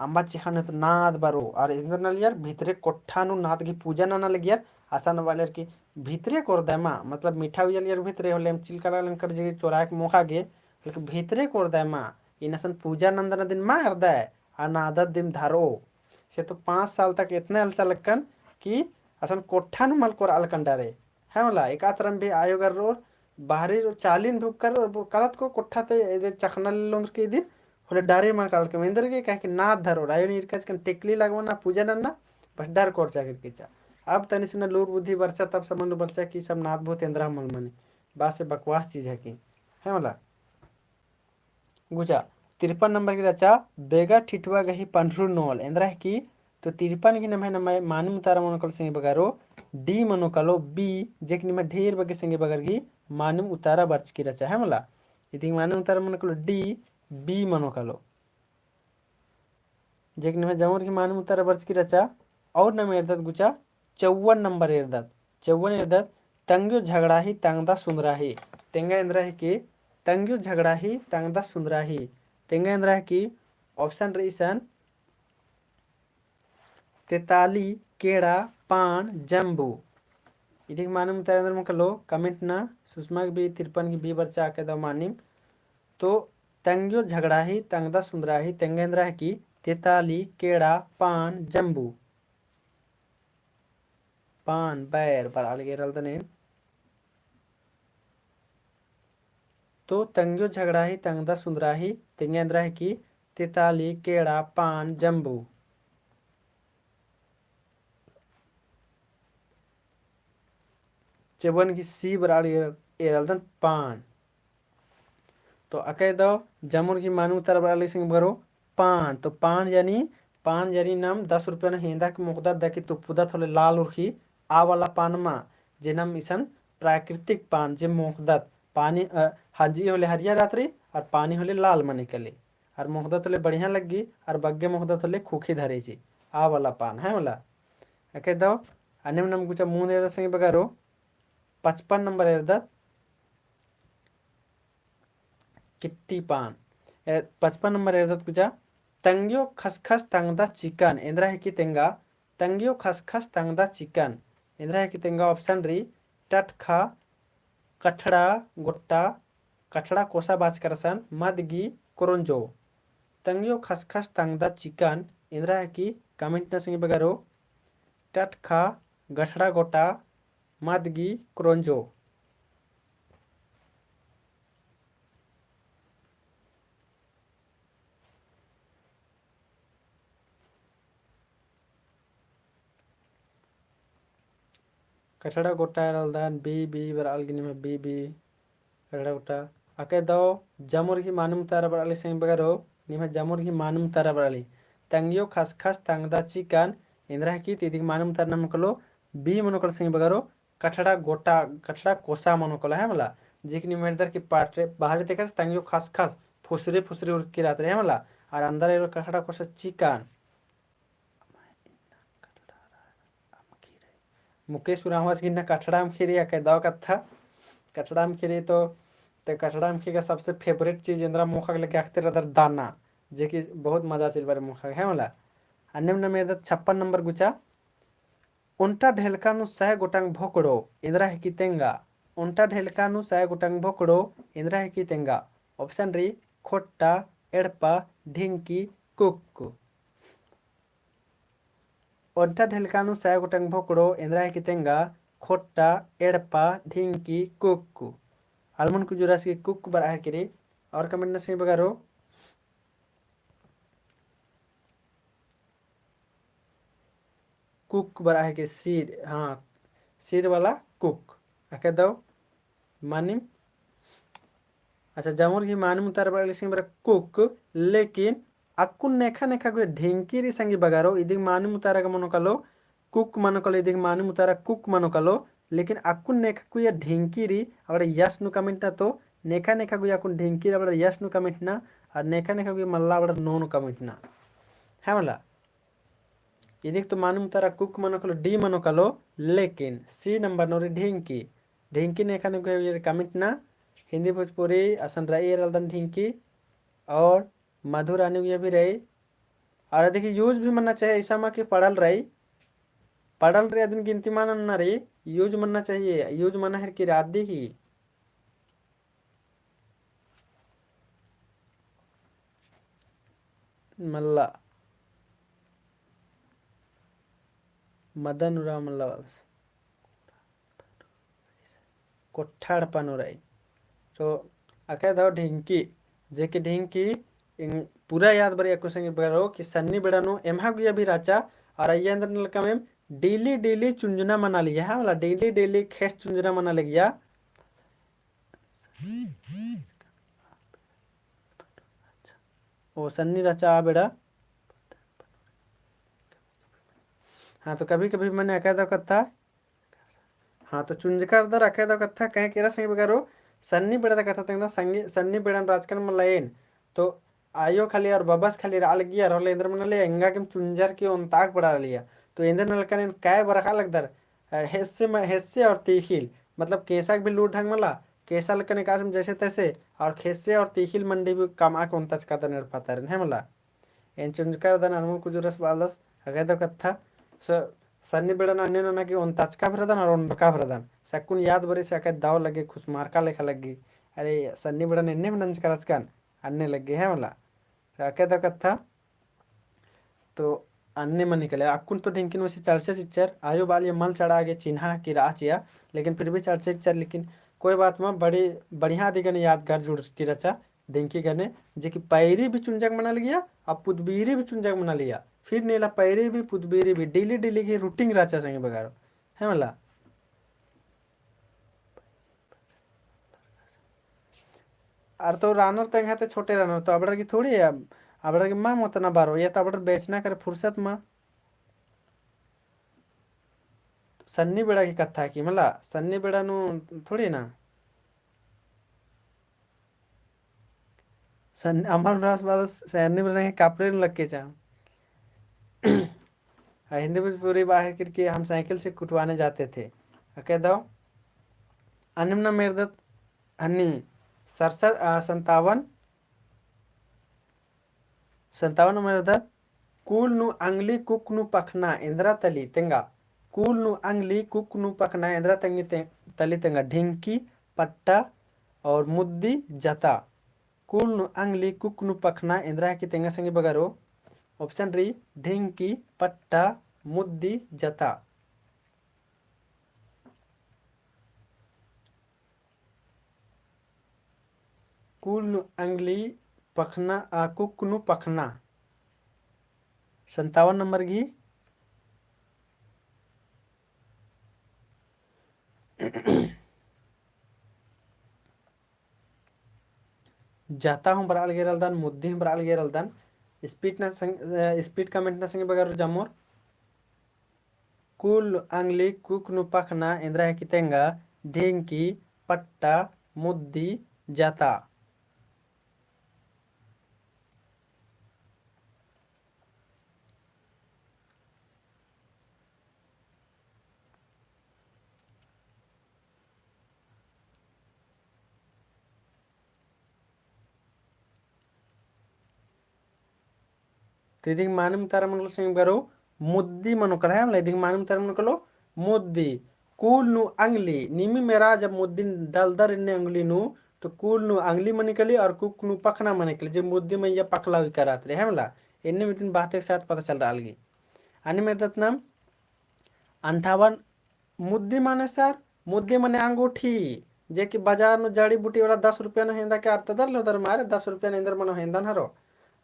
आंबा चिखा नि तो नाद बार ओ और इंद्र नलियर भीतरे कोठा नु नाद की पूजा ना लगियर आसान वाले की भीतरे कर दे माँ मतलब मीठा उजलियर भीतरे होले चिलका कर जगह चोरा के मोखा गे लेकिन भीतरे कर दे माँ इनसन पूजा नंदन दिन माँ हृदय अनादत दिन धारो से तो 5 साल तक इतने हलचल लक्कन कि असन कोठान मलकोर अलकंडारे है मला एकातरम भी आयोगर रो बाहरी रो चालीन भुकर कलत को कोठाते एदे चखना लोंद्र के दिन होले डारे मन काल के वेंदर के कह के ना धरो रायो निरकस के टेकली लगवना पूजा नन्ना बस डर कोर चाकर के अब तनि सुना लूर बुद्धि वर्षा तब समन बच्चा की सब नाथ भूत इंद्रा मन मने बात से बकवास चीज है की है मला गुजा 53 नंबर की रचा बेगा ठिठुआ गही पंडरू नोल इंद्रा है की तो 53 की नमे नमे मानम तारा मनोकल सिंह बगारो डी मनोकलो बी जेक निमे ढेर बगे सिंह बगर की मानम उतारा बर्च की रचा है मला इति मानम उतारा मनोकलो डी बी मनोकलो जेक निमे जमर की मानम उतारा बर्च की रचा और नमे एरदत गुचा 54 नंबर एरदत 54 एरदत तंग्यो झगड़ा ही तंगदा सुंदराही तेंगा इंद्रा है की तंग्यो झगड़ा ही तंगदा सुंदराही तेंगा इंद्रा है की ऑप्शन रीसन तेताली केड़ा पान जम्बू इधिक मानम तारेंद्र मुकलो कमेंट ना सुषमा की भी 53 की भी बच्चा आके दो मानिम तो तंग्यो झगड़ाही तंगदा सुंदराही तेंगेंद्रा है की तेताली केड़ा पान जम्बू पान बैर पर अलगे रलदने तो तंग्यो झगड़ाही तंगदा सुंदराही तेंगेंद्रा है की तेताली केड़ा पान जम्बू चवन की सी बराड़ एरलदन पान तो अके दो जमुन की मानू तर बराली सिंह भरो पान तो पान यानी नाम 10 रुपया न हेंदा की मुकदर दे की तुपुदा थोले लाल उर्खी आ वाला पानमा जे नाम इसन प्राकृतिक पान जे मुकदत पानी हाजी होले हरिया रात्रि और पानी होले लाल मने कले और मुकदत होले बढ़िया लगी और बग्गे मुकदत होले खूखी धरे जी आ वाला पान है वाला अके दो अन्य नाम कुछ मुंह दे सिंह बगारो 55 नंबर एरदत किट्टी पान 55 नंबर एरदत कुछ तंगियो खसखस तंगदा चिकन इंद्रा है की तेंगा तंगियो खसखस तंगदा चिकन इंद्रा है की तेंगा ऑप्शन री टटखा कठड़ा गोट्टा कठड़ा कोसा बाज करसन मदगी कोरंजो तंगियो खसखस तंगदा चिकन इंद्रा है की कमेंट न सिंह बगारो टटखा गठड़ा गोटा मदगी क्रोंजो कठड़ा गोटा रलदान बी बी बराल गिनी में बी बी कठड़ा गोटा अके दो जमुर की मानुम तारा बराली सिंह बगारो निमे जमुर की मानुम तारा बराली तंगियो खसखस तंगदा चिकन इंद्रा की तीदी मानुम तारा नमकलो बी मनोकल सिंह बगारो कठड़ा गोटा कठड़ा कोसा मनोकल है मला जिकनी मेरदर की पाटे बाहर देखा तंगियो खसखस फुसरे फुसरे उड़ के रहते हैं मला और अंदर एरो कठड़ा कोसा चिकन मुकेश उरावस की ना कठड़ा में खीरी या दो कथा कठड़ा में खीरी तो कठड़ा में खी का सबसे फेवरेट चीज इंद्रा मुखा लेके आखते रहता दाना जे कि बहुत मजा चल बारे मुखा है मला अन्य में मेरे 56 नंबर गुचा उंटा ढेलका नु 100 गोटांग भोकड़ो इंद्रा है की तेंगा उंटा ढेलका नु 100 गोटांग भोकड़ो इंद्रा है की तेंगा ऑप्शन री खोट्टा एड़पा ढिंकी कुक्कु उंटा ढेलका नु 100 गोटांग भोकड़ो इंद्रा है की तेंगा खोट्टा एड़पा ढिंकी कुक्कु अलमन को जुरास की कुक बर आहे करे और कमेंट से बगारो कुक बर आहे के सिर हाँ सिर वाला कुक आके दो मानिम अच्छा जमुर की मानिम उतार बर सिंह बर कुक लेकिन अक्कुन नेखा नेखा कोई ढिंकी री संगी बगारो इदिक मानिम उतारा का मनो कलो कुक मनो कलो इदिक मानिम उतारा कुक मनो कलो लेकिन अक्कुन नेखा कोई ढिंकी री अगर यस नु कमेंट ना तो नेखा नेखा कोई अक्कुन ढिंकी री अगर यस नु कमेंट ना और नेखा नेखा कोई मल्ला अगर नो नु कमेंट ना है मला इदिक तो मानिम उतारा कुक मनो कलो डी मनो कलो लेकिन सी नंबर नोरी ढिंकी ढिंकी नेखा नेखा कोई कमेंट ना हिंदी भोजपुरी असन रही रलदन ढिंकी और मधुर आने भी रही और देखिए यूज भी मनना चाहिए ऐसा में कि पढ़ल रही आदमी गिनती मानना ना रही यूज मनना चाहिए यूज मना है कि रात दी ही मल्ला मदन कोठाड़ पनुराई तो अके दो ढिंकी जेके ढिंकी पूरा याद बरी अकु संगे बरो कि सन्नी बेड़ानु एमहा गुया भी राचा और अय्या अंदर नलका में डेली डेली चुंजना मना लिया है वाला डेली डेली खेस चुंजना मना ले गया ओ सन्नी राचा आ बेड़ा। हाँ तो कभी कभी मैंने अकेदा कथा हाँ तो चुंजकर दर अकेदा कथा कहीं केरा संगे बगारो सन्नी बेड़ा कथा तेंदा संगे सन्नी बेड़ान राजकन मलायन तो आयो खाली और बबस खाली राल गिया रोले इंद्र मन ले एंगा के चुंजर के उन ताक बड़ा लिया तो इंद्र नलकन काय बरखा लगदर हेस्से और तीखिल मतलब केसा भी लूट ढंग मला केसा लकन कासम जैसे तैसे और खेसे और तीखिल मंडी भी कमा के उन तच का दर पाता है मला एन चुंजकर दन अनमोल कुजुरस बालस अकेदा कथा सन्नी बेड़ा अन्य ना कि उन तचका भरदन और उन बका भरदन सकुन याद बरी से अके दाव लगे खुश मारका लेखा लगी अरे सन्नी बेड़ा ने नंज करचकन अन्य लगे है मला अके द कथा तो अन्य मन निकले अकुन तो ढिंकिन वैसे चर्चा चिच्चर आयो बाल ये मल चढ़ा आगे चिन्हा की राचिया लेकिन फिर भी चर्चा चिच्चर लेकिन कोई बात में बड़ी बढ़िया दिगन यादगार जुड़ की रचा ढिंकी गने जे कि पैरी भी चुंजक मना लिया अब पुदबीरी भी चुंजक मना लिया फिर नेला पैरी भी पुदबीरी भी डेली डेली की रूटीन राचा संगे बगारो है मला और तो रानर तंग तो छोटे रानर तो अबड़ा की थोड़ी है अबड़ा की माँ मोतना बारो ये तो अबड़ा बेचना कर फुर्सत में सन्नी बेड़ा की कथा की मला सन्नी बेड़ा नु थोड़ी ना अमर रास बाद सन्नी बेड़ा के कापड़े लग के जा हिंदी भोजपुरी बाहर करके हम साइकिल से कुटवाने जाते थे कह दो अनिम्न मेरदत अन्नी सड़सठ 57 मेरदत कूल नु अंगली कुक नु पखना इंद्रा तली तेंगा कूल नु अंगली कुक नु पखना इंद्रा तली तेंगा ढिंकी पट्टा और मुद्दी जता कूल नु अंगली कुक नु पखना इंद्रा की तेंगा संगे बगारो ऑप्शन री ढिंकी पट्टा मुद्दी जता कूल नु अंगली पखना कुक नु पखना 57 नंबर की जाता हूँ बराल गेरलदान मुद्दी बराल गेरलदान स्पीड कमेंट ना संगे बगर जामोर कुल अंगली कुक नु पखना इंद्रा है कितेंगा ढिंकी पट्टा मुद्दी जाता तो मानम तारा मन संग बरो मुद्दी मनो करा है लेकिन मानम तारा मन कलो मुद्दी कूल नु अंगली निमी मेरा जब मुद्दी डलदर इन्ने अंगली नु तो कूल नु अंगली मन निकली और कुक नु पखना मन निकली जो मुद्दी में ये पखला हुई करात रहे है मला इन्ने मितन बातें के साथ पता चल रहा अलगी अनि मेरे नाम 58 मुद्दी माने सर मुद्दी माने अंगूठी जे कि बाजार नु जड़ी बूटी वाला 10 रुपया नो हेंदा के अर्थदर लोदर मारे 10 रुपया नेंदर मनो हेंदन हरो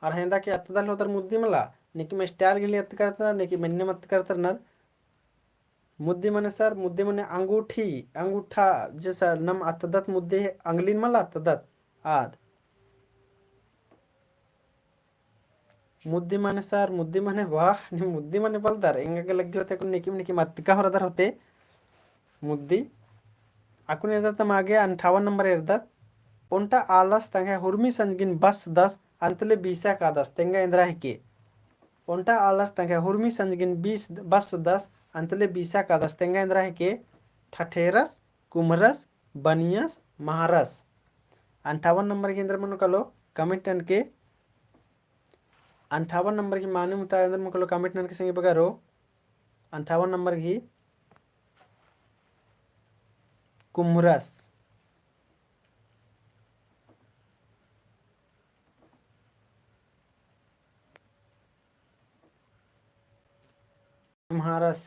और हेंदा के अर्थदर लोदर मुद्दी मला निकी में स्टाइल के लिए अत करता निकी मन्ने मत करता नर मुद्दी माने सर मुद्दी माने अंगूठी अंगूठा जैसा नम अतदत मुद्दी अंगलीन मला अतदत आद मुद्दी माने सर मुद्दी माने वाह मुद्दी माने बलदार इंगा के लगे होते निकी निकी मत का होरदर होते मुद्दी अकुन एदत मागे 58 नंबर एदत उनटा आलस तंगे हुर्मी संजगिन बस 10 अंतले 20 का 10 तेंगा इंद्रा है के उनटा आलस तंगे हुर्मी संजगिन 20 बस 10 अंतले 20 का 10 तेंगा इंद्रा है के ठठेरस कुमरस बनियस महारस 58 नंबर के अंदर मन कलो कमेंट के 58 नंबर की माने मुता अंदर मन कलो कमेंट के संगे बगारो 58 नंबर की कुमरस महारस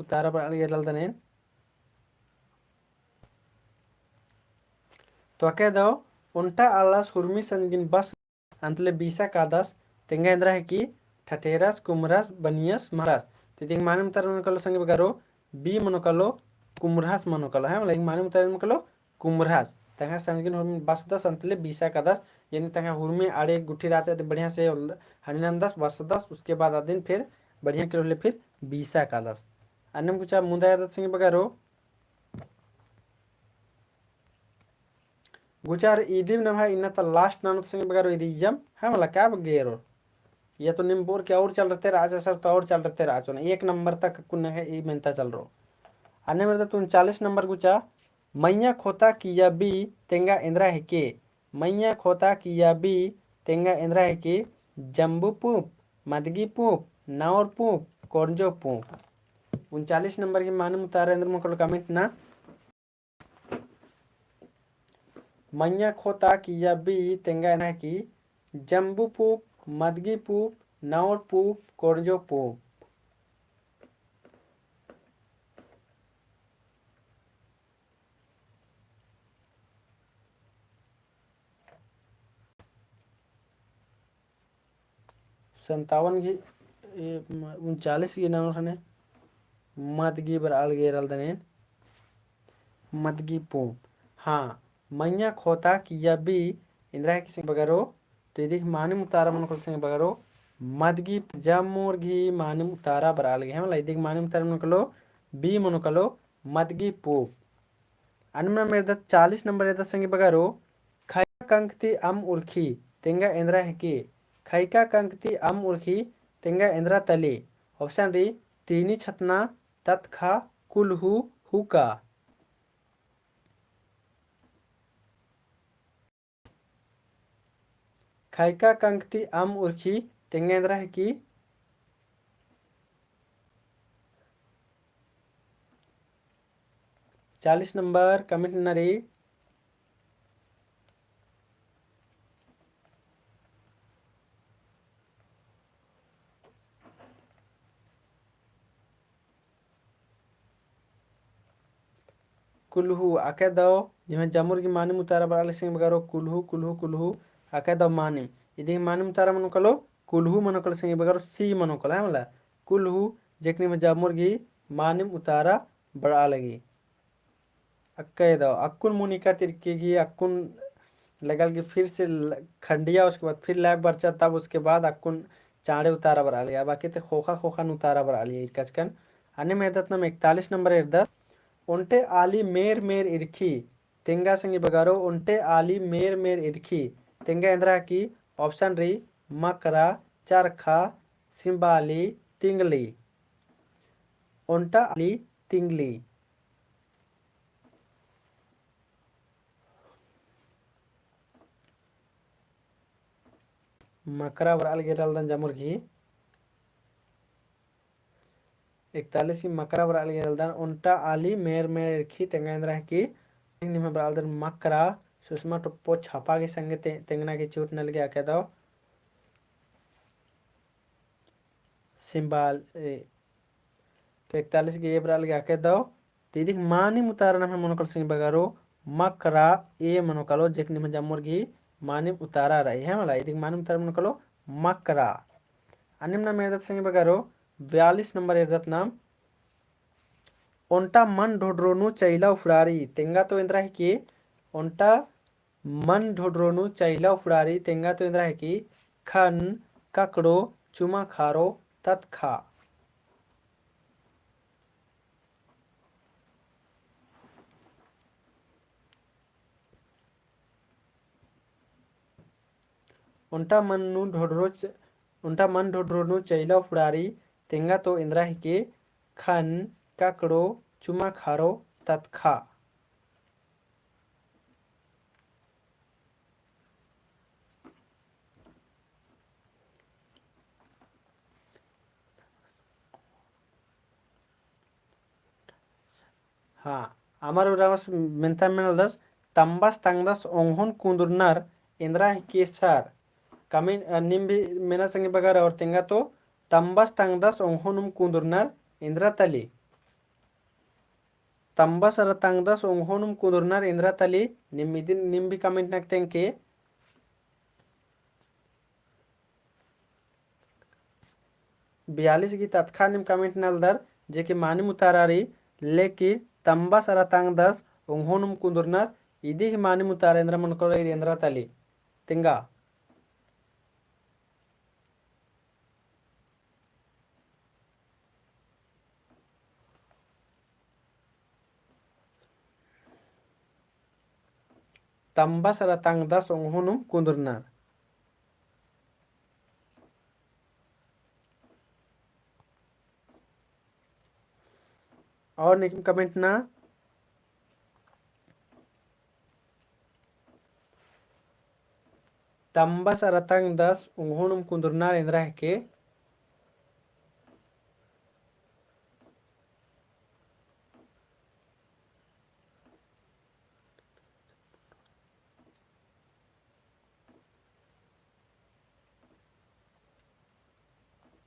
utara beralgeraldanen. Tokedo unta alas hurmi sangin bas antle bisa kadas tenga indra heki ठाटेरास कुमरास बनियस महारास तिदिंग माने मुतार मनकलो संगे बगारो बी मनकलो कुमरास मनकलो है लाइक माने मुतार मनकलो कुमरास तंगा संगिन हुरमी बसदस अंतले बीसा कदस यानी तंगा हुरमी आड़े गुठी राते बढ़िया से हनिनम दस बसदस उसके बाद आदिन फिर बढ़िया के फिर बीसा कदस अन्य कुछ मुंदा संगे बगारो गुचार इदिम नभा इन्ना तो लास्ट नानो संगे बगारो इदिजम है मला क्या बगेरो ये तो निम्बोर के और चल रहे राज सर तो और चल रहे राज होने 1 नंबर तक कुन है ये मेहनता चल रहा अन्य मेरे तो 39 नंबर गुचा मैया खोता किया बी तेंगा इंद्रा है के मैया खोता किया बी तेंगा इंद्रा है के जम्बू पूप मदगी पूप नावर पूप कोरजो पूप 39 नंबर की माने मुतारे अंदर मुकल कमेंट ना मैया खोता किया बी तेंगा इंद्रा है की जम्बू पूप मदगी पूप नावर पूप कोरजो पूप संतावन की 39 की नाम मदगी बर अलगेरल दने मदगी पूप हाँ मैया खोता किया बी इंद्रा किसी बगरो तो यदि माने मुतारा मन को संग बगरो मदगी जमोर घी माने मुतारा बर अलगे है मतलब यदि माने मुतारा मन को बी मन को मदगी पूप अन्य मेरे 40 नंबर है संग बगरो खैका कंकती अम उर्खी तेंगा इंद्रा है की खैका कंकती अम उर्खी तेंगा इंद्रा तली ऑप्शन डी तीनी छतना तत्खा कुलहू हुका खैका कंकती अम उर्खी तेंगा इंद्रा है की 40 नंबर कमेंट नरी कुल्हू आके दो जिमें जमुर की मानी मुतारा बराल सिंह बगारो कुल्हू कुल्हू कुल्हू आके दो मानी इदी मानी मुतारा मनो कलो कुल्हू मनो कल सिंह बगारो सी मनो कल है मला कुल्हू जेकनी में जमुर की मानी मुतारा बड़ा लगी अक्के दो अक्कुन मुनिका तिरकेगी अक्कुन लगल की फिर से खंडिया उसके बाद फिर लैब बरचा तब उसके बाद अक्कुन चाड़े उतारा बरा लिया बाकी तो खोखा खोखा उतारा बरा लिया इरकचकन अन्य मेहदत नम 41 नंबर इर्दत उन्टे आली मेर मेर इरखी तेंगा संगी बगारो उन्टे आली मेर मेर इरखी तेंगा इंद्रा की ऑप्शन री मकरा चरखा सिंबाली तिंगली उन्टा आली तिंगली मकरा बराल गेरल दन जमुर की 41 की मकरा बराल गेरल दन उन्टा आली मेर मेर इरखी तेंगा इंद्रा की निमे बराल दन मकरा सुषमा टुप्पो छापा के संगे तेंगना की चोट नल गया कह दो सिंबाल तो 41 की ये बराल गया कह दो तीदी मानी मुतारा में मनोकल सिंह बगारो मकरा ए मनोकलो जेकनी में जमुर की मानी उतारा रही है मला इदी मानी उतारा मनोकलो मकरा अन्य मेरे सिंह बगारो 42 नंबर इर्दत नाम ओंटा मन ढोड्रोनु चैला उफड़ारी तेंगा तो इंद्रा है कि ओंटा मन ढोड्रोनु चैला उफड़ारी तेंगा तो इंद्रा है कि खन ककड़ो चुमा खारो तत्खा उन्टा मन ढोड्रोनु चैला उफड़ारी तेंगा तो इंद्रा है कि खन ककड़ो चुमा खारो तत्खा हाँ आमार उरावस मेंता मेनलदस तंबास तंगदस ओंघोन कुंदुरनार इंद्रा के सार कमिन निम्बी मेना संगे बगार और तेंगा तो तंबास तंगदस ओंघोनुम कुंदुरनार इंद्रा तली तंबा सरतांगदस ओंघोनुम कुदुरनार इंद्रा तली निम्मिदिन निम्बी कमेंट नक्तेंके 42 की तत्खान कमेंट नलदर जे कि मानी मुतारारी लेकि तंबा सरतांग दस उंघोनुम कुंदुरनर इदी ही मानी मुतारेंद्र मनकोल इंद्रा तली तिंगा तंबा सरतांग दस उंघोनुम कुंदुरनर और निकम कमेंट ना तंबा सरतांग दस उंघोनुम कुंदुरनर इंद्रा के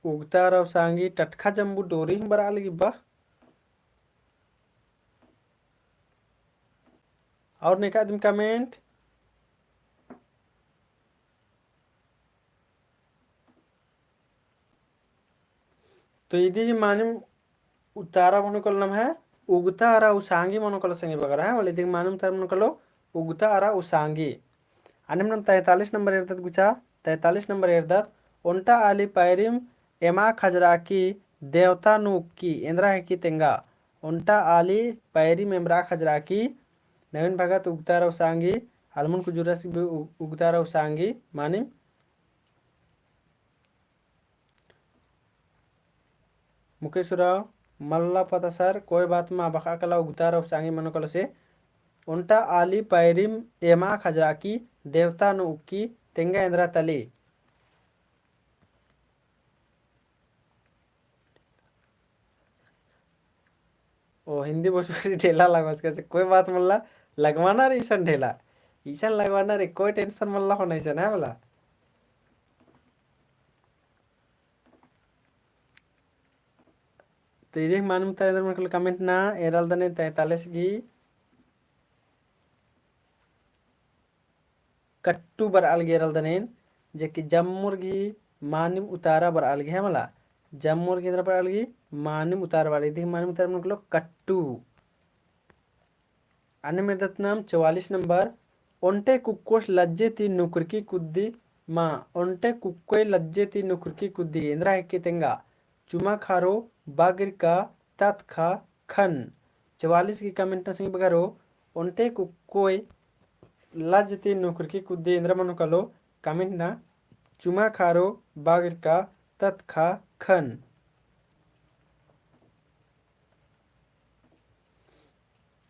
उगता रव सांगी टटखा जम्बू डोरी बरा लगी बा और निका आदमी कमेंट तो इदी जी मानी उतारा मनोकल नाम है उगता आरा उसांगी मनोकल संगे बगरा है वाले दिग मानम तर मनोकलो उगता आरा उसांगी अनिम 43 नंबर इरदत गुचा 43 नंबर इरदत ओंटा आली पैरिम एमा खजरा की देवता नुक्की इंद्रा है की तेंगा ओंटा आली पैरिम एमरा खजरा की नवीन भगत उगता आरा उसांगी हलमुन कुजुरस उगता आरा उसांगी मानिम मुकेशराव मल्ला पता सर कोई बात में बका कला उगतार और सांगी मनोकल से उन्टा आली पैरिम एमा खजाकी देवता नु उक्की तेंगा इंद्रा तली ओ हिंदी भोजपुरी ढेला लगवा कैसे कोई बात मल्ला लगवाना रे ईसन ढेला ईसन लगवाना रे कोई टेंशन मल्ला होना ईसन है बोला तो इधर मालूम था इधर मतलब कमेंट ना एरल दने 43 की कट्टू बर अलग एरल दने जे कि जम्मुर्गी मानिम उतारा बर अलग है मला जम्मुर्गी इधर पर अलगी मानिम उतारा वाली इधर मानिम उतारा मतलब कट्टू अन्य में नाम 44 नंबर ओंटे कुक्कोश लज्जे ती नुकुरकी कुद्दी माँ ओंटे कुक्कोई लज्जे ती नुकुरकी कुद्दी इंद्रा है कि तेंगा चुमा खारो बागिर का तत् खा खन 44 की कमेंट सिंह बगारो ओंटे कुक्कोई लज्जती नुकुरकी कुद्दी इंद्रा मनो कलो कमेंट ना चुमा खारो बागिर का तत् खा खन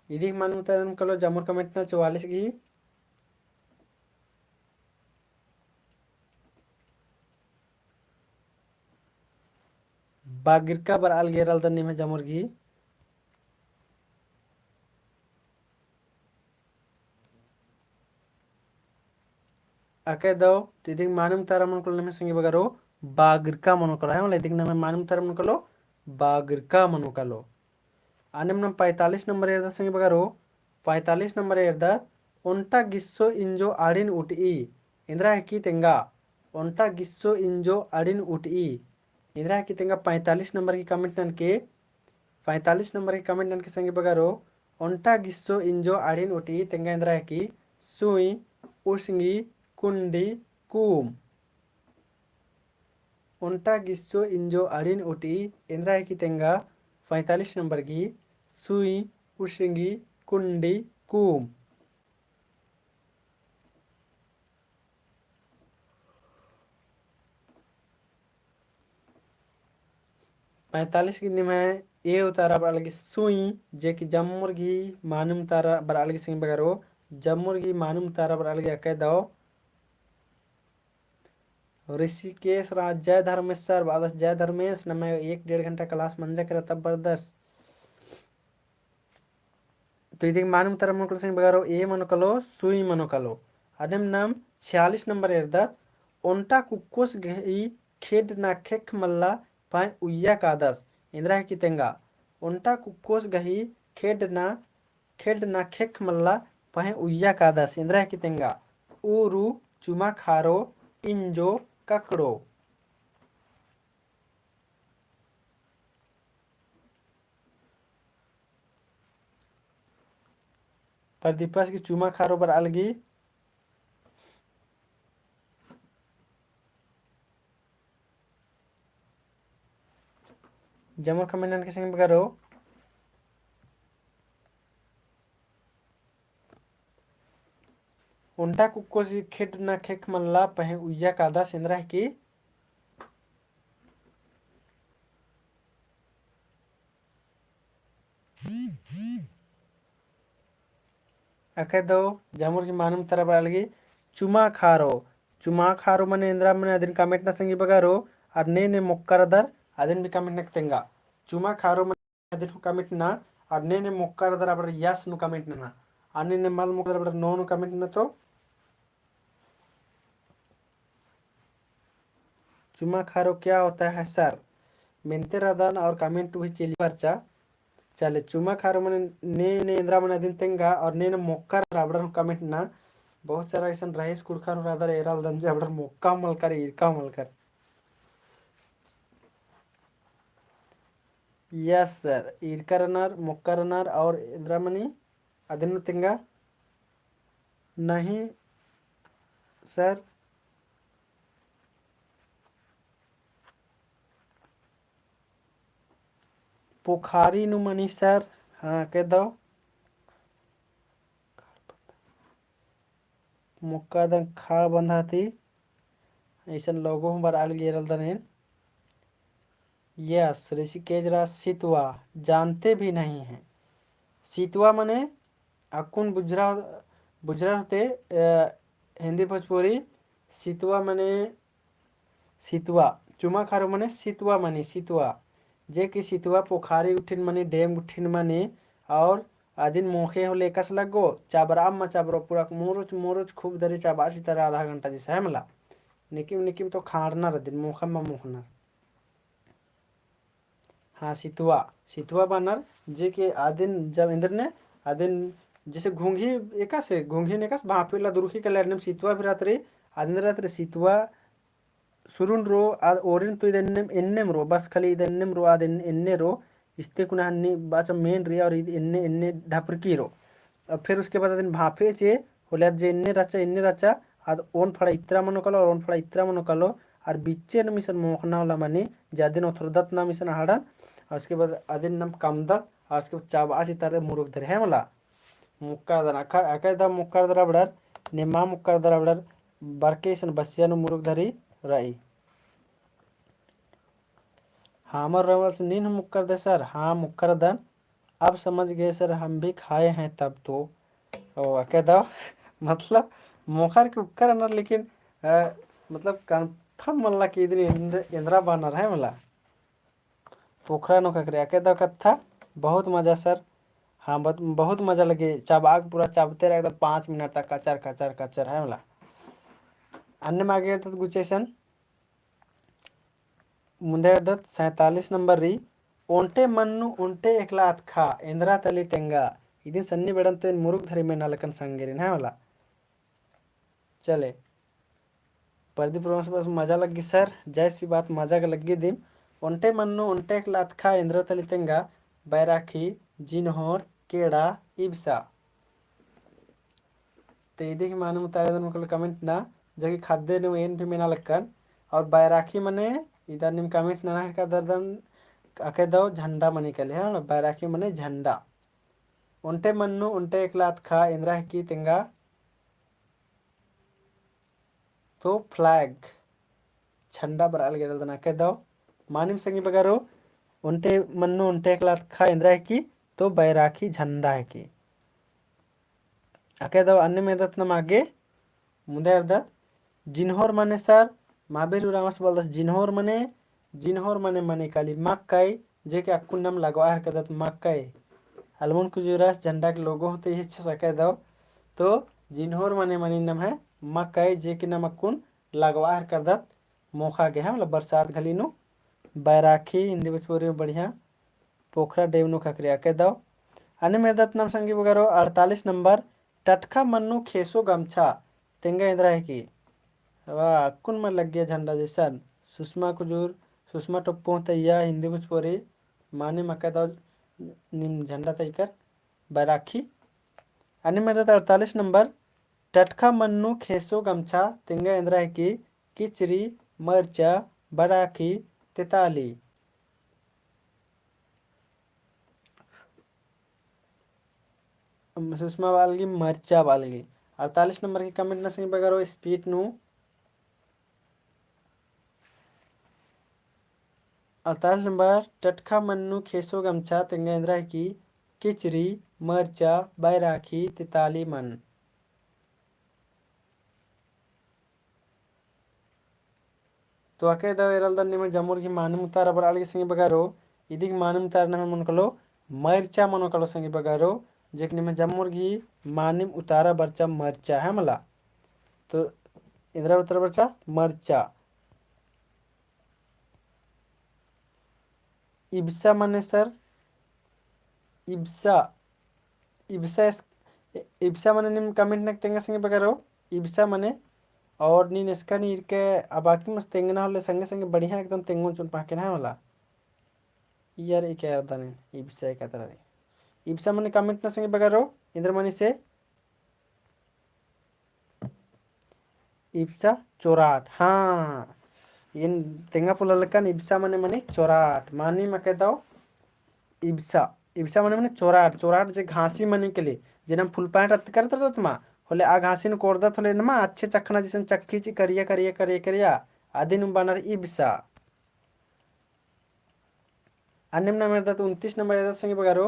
इदी मानू तन कलो जमुर कमेंट ना 44 की बागिरका बर आल गेरल दन्नी में जमुर्गी अके दो तिदिक मानुम तारा मन कलो नमे संगे बगारो बागिरका मनो कलो है मतलब इदिक नमे मानुम तारा मन कलो बागिरका मनो कलो आने में 45 नंबर एरदा संगे बगारो 45 नंबर एरदा ओंटा गिस्सो इंजो आड़िन उठी इंद्रा है की तेंगा ओंटा गिस्सो इंजो आड़िन उठी इंद्रा है की तेंगा 45 नंबर की कमेंट नन के 45 नंबर की कमेंट नन के संगे बगारो ओंटा गिस्सो इंजो आड़िन उठी तेंगा इंद्रा है की सुई उसिंगी कुंडी कूम ओंटा गिस्सो इंजो आड़िन उठी इंद्रा है की तेंगा 45 नंबर की सुई उसिंगी कुंडी कूम 45 की निम है ए उतारा बरालगी सुई जे कि जम्मुर्गी मानुम तारा बरालगी सिंह बगारो जम्मुर्गी मानुम तारा बरालगी अके दो ऋषिकेश राज जय धर्मेश्वर बादस जय धर्मेश न मैं 1-1.5 घंटा क्लास मंजा करा तब बर्दस्त तो इधर मानुम तारा मनकलो सिंह बगारो ए मनकलो सुई मनकलो अदम नाम 46 नंबर एरदत ओंटा कुक्कोस गई खेड ना खेख मल्ला पाए उయ్యా कादस इंद्रा की तेंगा ओंटा कुक्कोस गही खेड ना खेक मल्ला पहे उయ్యా कादा सेंद्रा की तेंगा ऊरू चुमा खारो इंजो ककड़ो। प्रदीपस की चुमा खारो बर अलगी जमर कमेंट के संग बगारो उंटा कुक्को खेड ना खेक मल्ला पहे उయ్యా कादा सेंद्रा की अके दो जामुर की मानम तरफ अलगी चुमा खारो मने इंद्रा मने अदिन कमेंट ना संगी बगारो और ने मोक्कर दर अदिन भी कमेंट ना तेंगा चुमा खारो मने अदिन कमेंट ना और ने मोक्कर दर अबर यस नु कमेंट ना अन्य ने मल मोक्कर अबर नो नु कमेंट ना तो चुमा खारो क्या होता है सर मेंते रदान और कमेंट भी चली परचा चले चुमा खारो मने ने इंद्रा मने अदिन तेंगा और ने मोक्कर अबर कमेंट ना बहुत सारा ऐसा रईस कुड़खा रादर एराल दंजे अबर मोक्का मलकर इरका मलकर यस सर इरका रनर मोक्का रनर और इंद्रामणि अदिन तेंगा नहीं सर पोखारी नु मनी सर हाँ कह दो मुक्का दन खाड़ बंधा थी ऐसा लोगों बार आल गेरल दन यस ऋषिकेश राज सितवा जानते भी नहीं हैं सितवा मने अकुन बुजरा बुजरा होते हिंदी भोजपुरी सितवा मने सितवा चुमा खारो मने सितवा मनी सितवा जे कि सितवा पोखारी उठिन मनी डैम उठिन मनी और आदिन मोखे हो लेकस लगो चाबराम मा चाबरो पूरा मोरुच खूब दरी चाबासी तरह आधा घंटा जैसा है मला निकिम तो खाड़ना रदिन मोखम मा मोखना हाँ सितवा बानर जे के आदिन जब इंद्र ने आदिन जैसे घूंघी एकास घूंघी ने एकास भापीला दुरुखी के लरनेम सितवा भी रात्रि आदिन रात्रि सितवा सुरुन रो आद ओरिन तो इदन्नेम एन्नेम रो बस खाली इदन्नेम रो आद एन्ने रो इस्ते कुना हन्नी बाचा मेन रिया और एन्ने एन्ने ढापरकी रो अब फिर उसके बाद आदिन भापे चे होले जे एन्ने रचा आद ओन फड़ा इत्रा मनो कलो और ओन फड़ा इत्रा मनो कलो और बिच्चे न मिशन मोखना होला मनी जादिन ओथरदत ना मिशन हाड़न और उसके बाद अदिन नम कमदत और उसके बाद चाबासी तरह मुरुक धरे है मला मुक्का दन अका दा मुक्का दरा बड़र निम्मा मुक्का दरा बड़र बरके सन बसिया नु मुरुक धरी रही हामर रवल से नीन मुक्कर दे सर हाँ मुक्कर दन अब समझ गए सर हम भी खाए हैं तब तो ओ क्या दो मतलब मोखर के उपकर अनर लेकिन मतलब कंफर्म मल्ला कि इधर इंद्रा बानर है मला पोखरा नो ककरे क्या दो कथा बहुत मजा सर हाँ बहुत मजा लगे चाबाग पूरा चाबते रहे एकदम 5 मिनट तक कचर कचर कचर है मला अन्य मागे तो गुचेसन ಮುಂದೆ 47 ನಂಬರ್ ರೀ ಒಂಟೆ ಮಣ್ಣು ಒಂಟೆ एकला खा इंद्रा तली तेंगा इदिन सन्नी बेड़ंते मुरुक धरी में नालकन संगेरिन है वाला चले प्रदीप रोमस बस मजा लगी सर जैसी बात मजा का लगी दिन ओंटे मन्नु ओंटे एकला खा इंद्रा तली तेंगा बैराखी जिनहोर केड़ा इब्सा तो इदी की मालूम तारे कमेंट ना जगह खाद्य नु एन भी मेना लक्कन और बैराखी मने इधर निम कमेंट ना का दर्दन अके दो झंडा मनी कले है बैराखी मने झंडा उनटे मन्नु उनटे एकलात खा इंद्रा की तेंगा तो फ्लैग झंडा बराल गेल दना के दो मानिम संगी बगारो उनटे मन्नु उनटे एकलात खा इंद्रा की तो बैराखी झंडा है की अके दो अन्य में दत न मागे मुंडे दत जिनहोर मने सर माबेलू रामस बोलदस जिनहोर मने मने काली मक्काई जे के अक्कुन नाम लगवा है कदत मक्काई अलमन कुजुरास झंडा के लोगो होते ही सके दो तो जिनहोर मने मने नाम है मक्काई जे के नाम अक्कुन लगवा है कदत मोखा गया है मतलब बरसात घली नु बैराखी हिंदी भोजपुरी में बढ़िया पोखरा डेम नु खकरिया के दो अन्य मेरे नाम संगी बगारो 48 नंबर टटका मन्नू खेसो गमछा तेंगा इंद्रा है की वाह कुन में लग गया झंडा जैसा सुषमा कुजूर सुषमा टप्पो तैया हिंदी कुछ पोरी माने मक्का दाव निम झंडा तैकर बैराखी। अन्य मेरे 48 नंबर टटका मन्नू खेसो गमछा तेंगा इंद्रा है की किचरी मरचा बराखी तिताली। सुषमा बालगी मरचा बालगी 48 नंबर की कमेंट न सही बगारो स्पीड नु 48 नंबर टटका मन्नू खेसो गमछा तेंगा इंद्रा है की किचरी मरचा बैराखी तिताली मन। तो अके दो एरल दन्नी में जमुर की मानम उतार बर आलगी संगी बगारो इदी की मानम उतार न मन कलो मरचा मनो कलो संगी बगारो जेकनी में जमुर की मानिम उतारा बरचा मरचा है मला। तो इंद्रा उतारा बरचा मरचा। इब्सा मने सर इब्सा इब्सा इब्सा मने निम कमेंट नक तेंगा संगे बगारो इब्सा मने और नी इसका नी के अबाकी मस्त तेंगना होले संगे संगे बढ़िया एकदम तेंगुन चुन पाके ना वाला यार ये क्या होता नहीं इब्सा क्या तरह इब्सा मने कमेंट ना संगे बगारो इंद्रमणि से इब्सा चोराट हाँ इन तेंगा पुला लकन इब्सा मने मने चोराट मानी मैं कहता हूँ इब्सा इब्सा मने चोराट चोराट जे घासी मनी के लिए जिनम फुल पैंट रत करत रत मा होले आ घासी न कोर्दत होले नमा अच्छे चखना जिसन चक्की ची करिया करिया करिया करिया आदिन बनर इब्सा। अन्य नंबर 29 नंबर संगे बगारो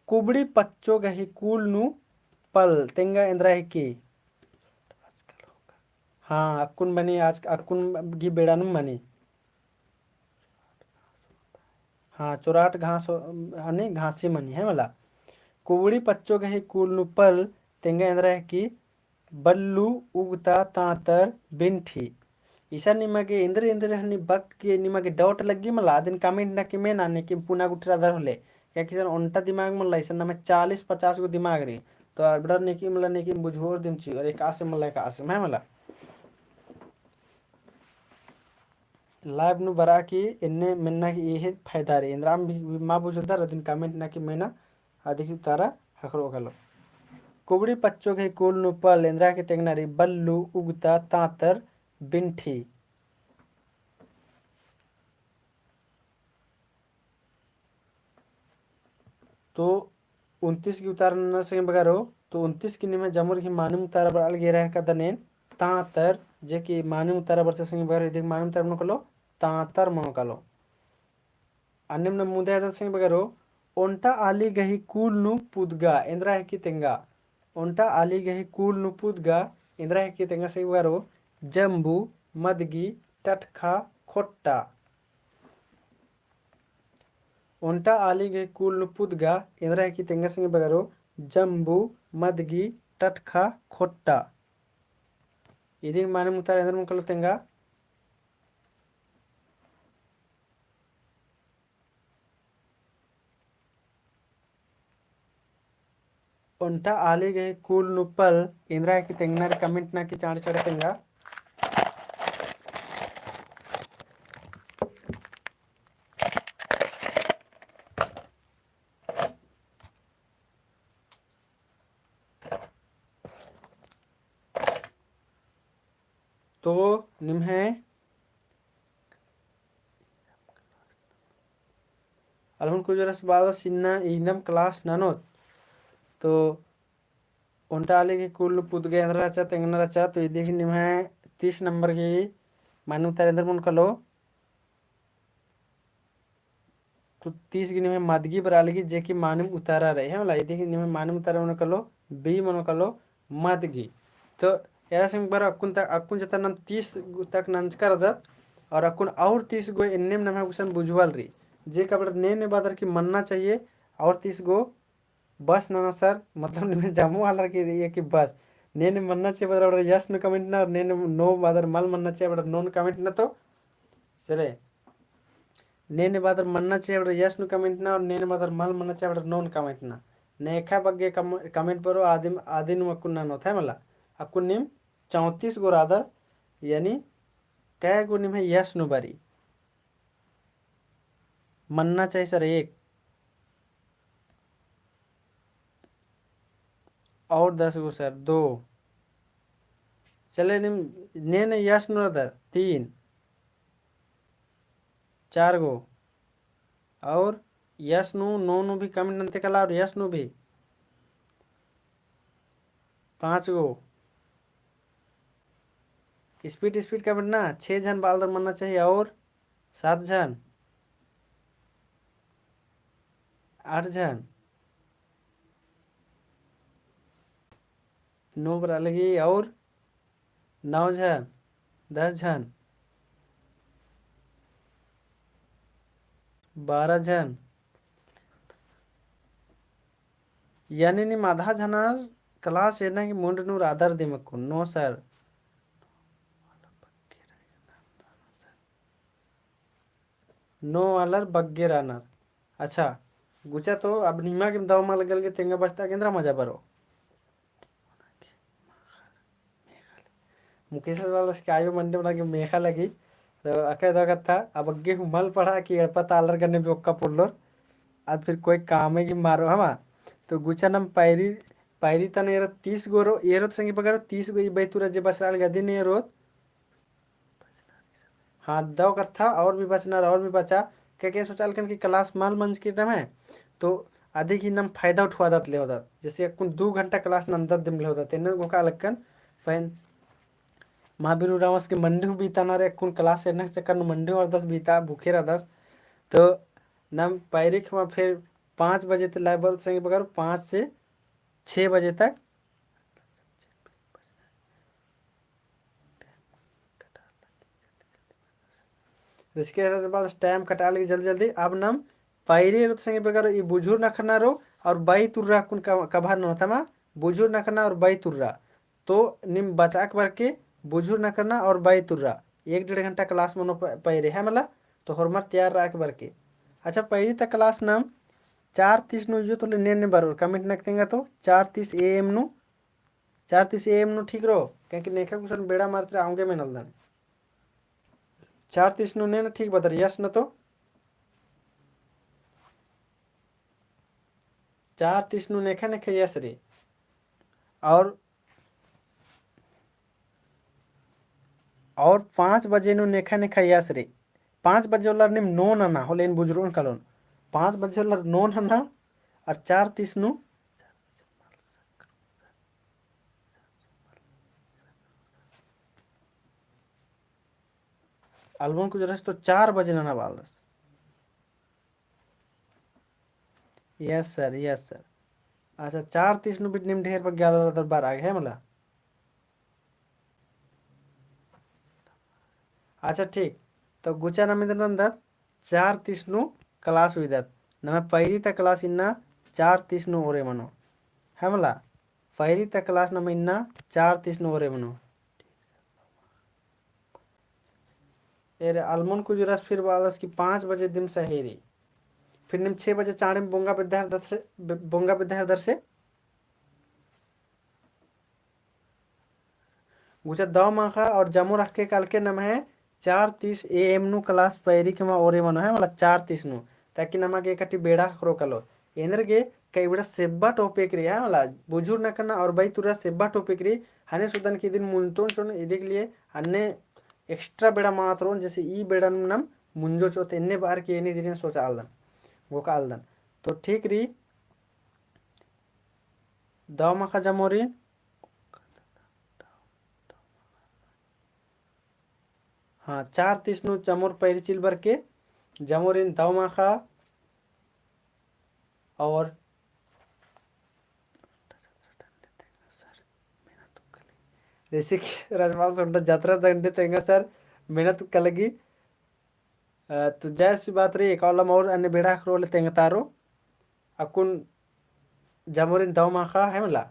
कुबड़ी पच्चो गही कूल नु पल तेंगा इंद्रा है की हाँ अक्कुन बनी आज अक्कुन गी बेड़ा नु मनी हाँ चोराट घास हने घासी मनी है वाला कुबड़ी पच्चो गही कूल नु पल तेंगा इंद्रा है की बल्लू उगता तांतर बिंठी ईसा निಮಗೆ इंद्र इंद्र हनी बक के निಮಗೆ डाउट लगी मला दिन कमेंट ना कि मैं नाने कि पुना गुठरा धर होले क्या कि सर उनटा दिमाग मला ईसा ना मैं 40-50 गो दिमाग रे तो अबड़ा ने कि मला ने कि बुझोर दिन छी और एक आसे मला एक आसे मैं मला लाइव नु बरा की इन्ने मिलना की ये फायदा रे इंद्राम भी मा बुझदा दिन कमेंट ना कि मैं ना आदि की तारा हखरो गलो कुबड़ी पच्चो के कुल नु पल इंद्रा के तेंगनारी बल्लू उगता तांतर बिंठी। तो 29 की उतार न सके बगारो तो 29 की निमे जमुर की मानम उतारा बर अलगे रह का दनेन तांतर जे की मानम उतारा बर से संगे बगारो इदे मानम उतार मनो कलो तांतर मनो कलो। अन्यम न मुदे दा संगे बगारो ओंटा आली गही कूल नु पुदगा इंद्रा है की तेंगा ओंटा आली गही कूल नु पुदगा इंद्रा है की तेंगा संगे बगारो जम्बू मदगी टटखा खोट्टा ओंटा आली गई कुल पुदगा इंद्रा की तेंगा संगे बगारो जम्बू मदगी टटखा खोट्टा इदी माने मुतार इंद्र मुकल तेंगा ओंटा आली गई कुल नुपल इंद्रा की तेंगना कमेंट ना की चाड़ चढ़ तेंगा तो निम्हे अलहुन कुजरस बादा सिन्ना इनम क्लास नानोत तो ओंटा आली की कुल पुदगे इंद्रा रचा तेंगना रचा तो इदी निम्हे 30 नंबर की मानु तार इंद्र मुन कलो तो 30 की निम्हे मदगी बरालगी जे की मानुम उतारा रहे है वाला इदी निम्हे मानुम उतारा मन कलो बी मन कलो मदगी। तो यारा सिंह बार अक्कुन जता नम 30 तक नंच कर दत और अक्कुन और 30 गो इन्नेम नम कुशन बुझवाल रही जे कबड़ ने बादर की मनना चाहिए और 30 गो बस ना सर मतलब निमे जामू वाला की ये कि बस ने मनना चाहिए बदर यस न कमेंट ना ने नो बादर मल मनना चाहिए बड़ा नोन कमेंट ना तो चले ನೇನೆ ಬಾದ್ರ ಮನ್ನ ಚೇವಡ ಯಸ್ನು ಕಮೆಂಟ್ನ और ನೇನೆ ಬಾದ್ರ ಮಲ್ ಮನ್ನ ಚೇವಡ ನೋನ್ ಕಮೆಂಟ್ನ नेखा बग्गे कमेंट पर आदिन मकुन्ना नो था मला अकुन निम 34 गो रादर यानी कै गो निम है यस नु बारी मन्ना चाहिए सर एक और 10 गो सर 2 चले निम ने यस नु रादर 3 4 गो और यस नु नो नु भी कमेंट नंते कला और यस नु भी 5 गो स्पीड स्पीड कमेंट ना 6 जन बालदर मनना चाहिए और 7 जन 8 जन 9 बरा लगी और 9 जन 10 जन 12 जन यानी निम आधा जनार क्लास एना की मुंड नूर आदर दिमक्कु नो सर नो अलर बग्गे रानर अच्छा गुचा तो अब नीमा के दाव माल गल के तेंगा बचता केंद्र मजा बरो मुकेश वाला के आयो मंडे बना के मेखा लगी तो अके दगत था अब अग्गे हुमल पड़ा कि एड़पा तालर करने पे ओक्का पुल्लोर आज फिर कोई काम है कि मारो हमा तो गुचा नम पैरी पैरी तन एरो 30 गोरो एरो संगी पकड़ो 30 गो बैतुरा जे बसराल गदी ने एरो हाँ दो कथा और भी बचना और भी बचा क्या क्या सोचाल कन की क्लास माल मंच के टम है तो अधिक ही नम फायदा उठवा दत ले होता जैसे कुन 2 घंटा क्लास नंतर दिन ले होता तेन गोका लक्कन फैन महावीर रावस के मंडी बीता ना रे कुन क्लास से नक चक्कर मंडी और 10 बीता भूखे रहा 10 तो नम पैरिक में फिर 5 बजे तक लाइव संगे बगर 5 से 6 बजे तक इसके बाद टाइम कटा लगी जल्दी जल्दी अब नम पैरी संगे बगर ये बुझुर नखना रो और बाई तुर्रा कुन कभार न होता मा बुझुर नखना और बाई तुर्रा तो निम बचा कर के बुझुर न करना और बाई तुर्रा 1-1.5 घंटा क्लास मनो पैरे है मला तो हरमर तैयार रख बर के अच्छा पहली तक क्लास नाम 4:30 नु जो तो ने बरोबर कमेंट नक देंगे तो 4:30 AM नु 4:30 AM नु ठीक रो क्योंकि नेखा कुछ बेड़ा मारते आऊंगे मैं नलदन 4:30 नु ने ठीक बदर यस न तो 4:30 नु नेखा नेखे यस रे और 5 बजे नु नेखा नेखा यस रे 5 बजे वाला निम नोन ना हो लेन बुजुर्ग कलोन 5 बजे वाला नोन ना और 4:30 नु अलबन कुछ रस तो 4 बजे ना बाल यस सर अच्छा 4:30 नु भी निम ढेर पर 11 बार आ गए मला अच्छा ठीक तो गुचा नमिंदर 4:30 नु क्लास हुई नमे पहली तक क्लास इन्ना 4:30 नु ओरे मनो है मला पहली तक क्लास नमे इन्ना 4:30 नु ओरे मनो एरे अलमन को जरस फिर वालस की 5 बजे दिन सहेरी फिर निम 6 बजे चाड़े में बोंगा विद्याधर दर से गुचा दो माखा और जमो रख के कल के नम है 4:30 AM नु क्लास पैरी के मा ओरे मनो है मला 4:30 नु ताकि नमक एकटी बेड़ा करो कलो एनरगे कई बड़ा सेब्बा टॉपिक रे है मला बुझुर न करना और भाई तुरा सेब्बा टॉपिक रे हने सुदन के दिन मुंतोन चोन इदिक लिए अन्ने एक्स्ट्रा बेड़ा मात्रोन जैसे ई बेड़ा नम मुंजो चो तेन्ने बार के एनी दिन सोचा आलदन गोका आलदन तो ठीक री दो माखा जमोरी हाँ 4:30 नु चमोर पैरी चिल बर के जमोरिन दाव माखा और जैसे कि राजमाल सोंडा जात्रा दंडे तेंगा सर मेहनत कलगी तो जैसी बात रही एक और अन्य बेड़ा खरोले तेंगा तारो अकुन जमोरिन दाव माखा है मला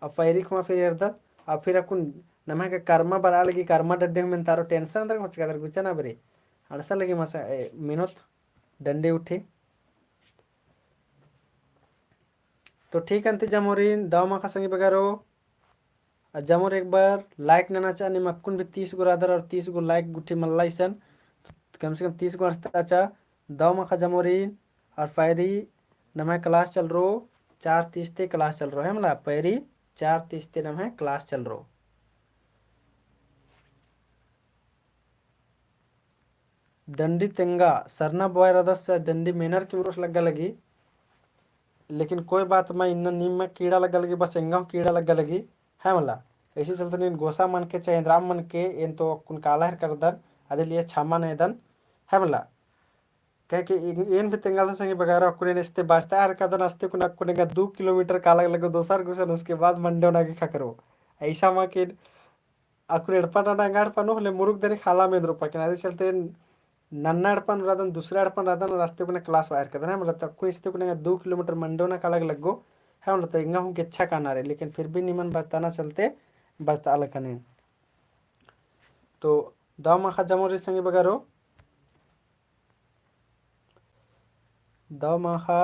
अब पैरी खुमा फिर यरदत अब फिर अकुन नमा के कर्मा बरा लगी कर्मा डड्डे में तारो टेंशन अंदर कुछ कर गुचा ना बरे अड़सा लगी मसा मिनोत डंडे उठे। तो ठीक अंति जमोरिन दाव माखा संगी बगारो जमोर एक बार लाइक नना चा मक्कुन भी 30 गो रादर और 30 गो लाइक गुठी मल्लाइसन कम से कम 30 गो चा दाव माखा जमोरिन और पैरी नमे क्लास चल रो 4:30 ते क्लास चल रो है मला पैरी 4:30 ते नमे क्लास चल रो। डंडी तेंगा सरना बॉय रदस से डंडी मेनर की उरोस लगा लगी, लेकिन कोई बात मैं इन नीम में कीड़ा लगा लगी बस एंगा कीड़ा लगा लगी है मला ऐसी चलते नीन गोसा मन के चाहे इंद्राम मन के इन तो कुन काला है कर दन अदे लिए छामा नहीं दन है मला कह के इन भी तेंगा संगे बगारा कुने नेस्ते बास्ता हर का दन अस्ते कुना कुने का 2 किलोमीटर काला लगो दोसर गुसन उसके बाद मंडे ना के खा करो ऐसा मा के अकुने अड़पा ना गाड़ पनो ले मुरुक देने खाला में रुपा के आदि चलते नन्ना अड़पन रादन दूसरा अड़पन रादन रास्ते को क्लास वायर करते हैं मतलब तक कोई इस्ते को 2 किलोमीटर मंडो ना अलग लगो है मतलब इंगा हूँ कि अच्छा काना रहे लेकिन फिर भी निमन बताना चलते बस्ता अलग कने। तो दाव माखा जमोरी संगे बगारो दाव माखा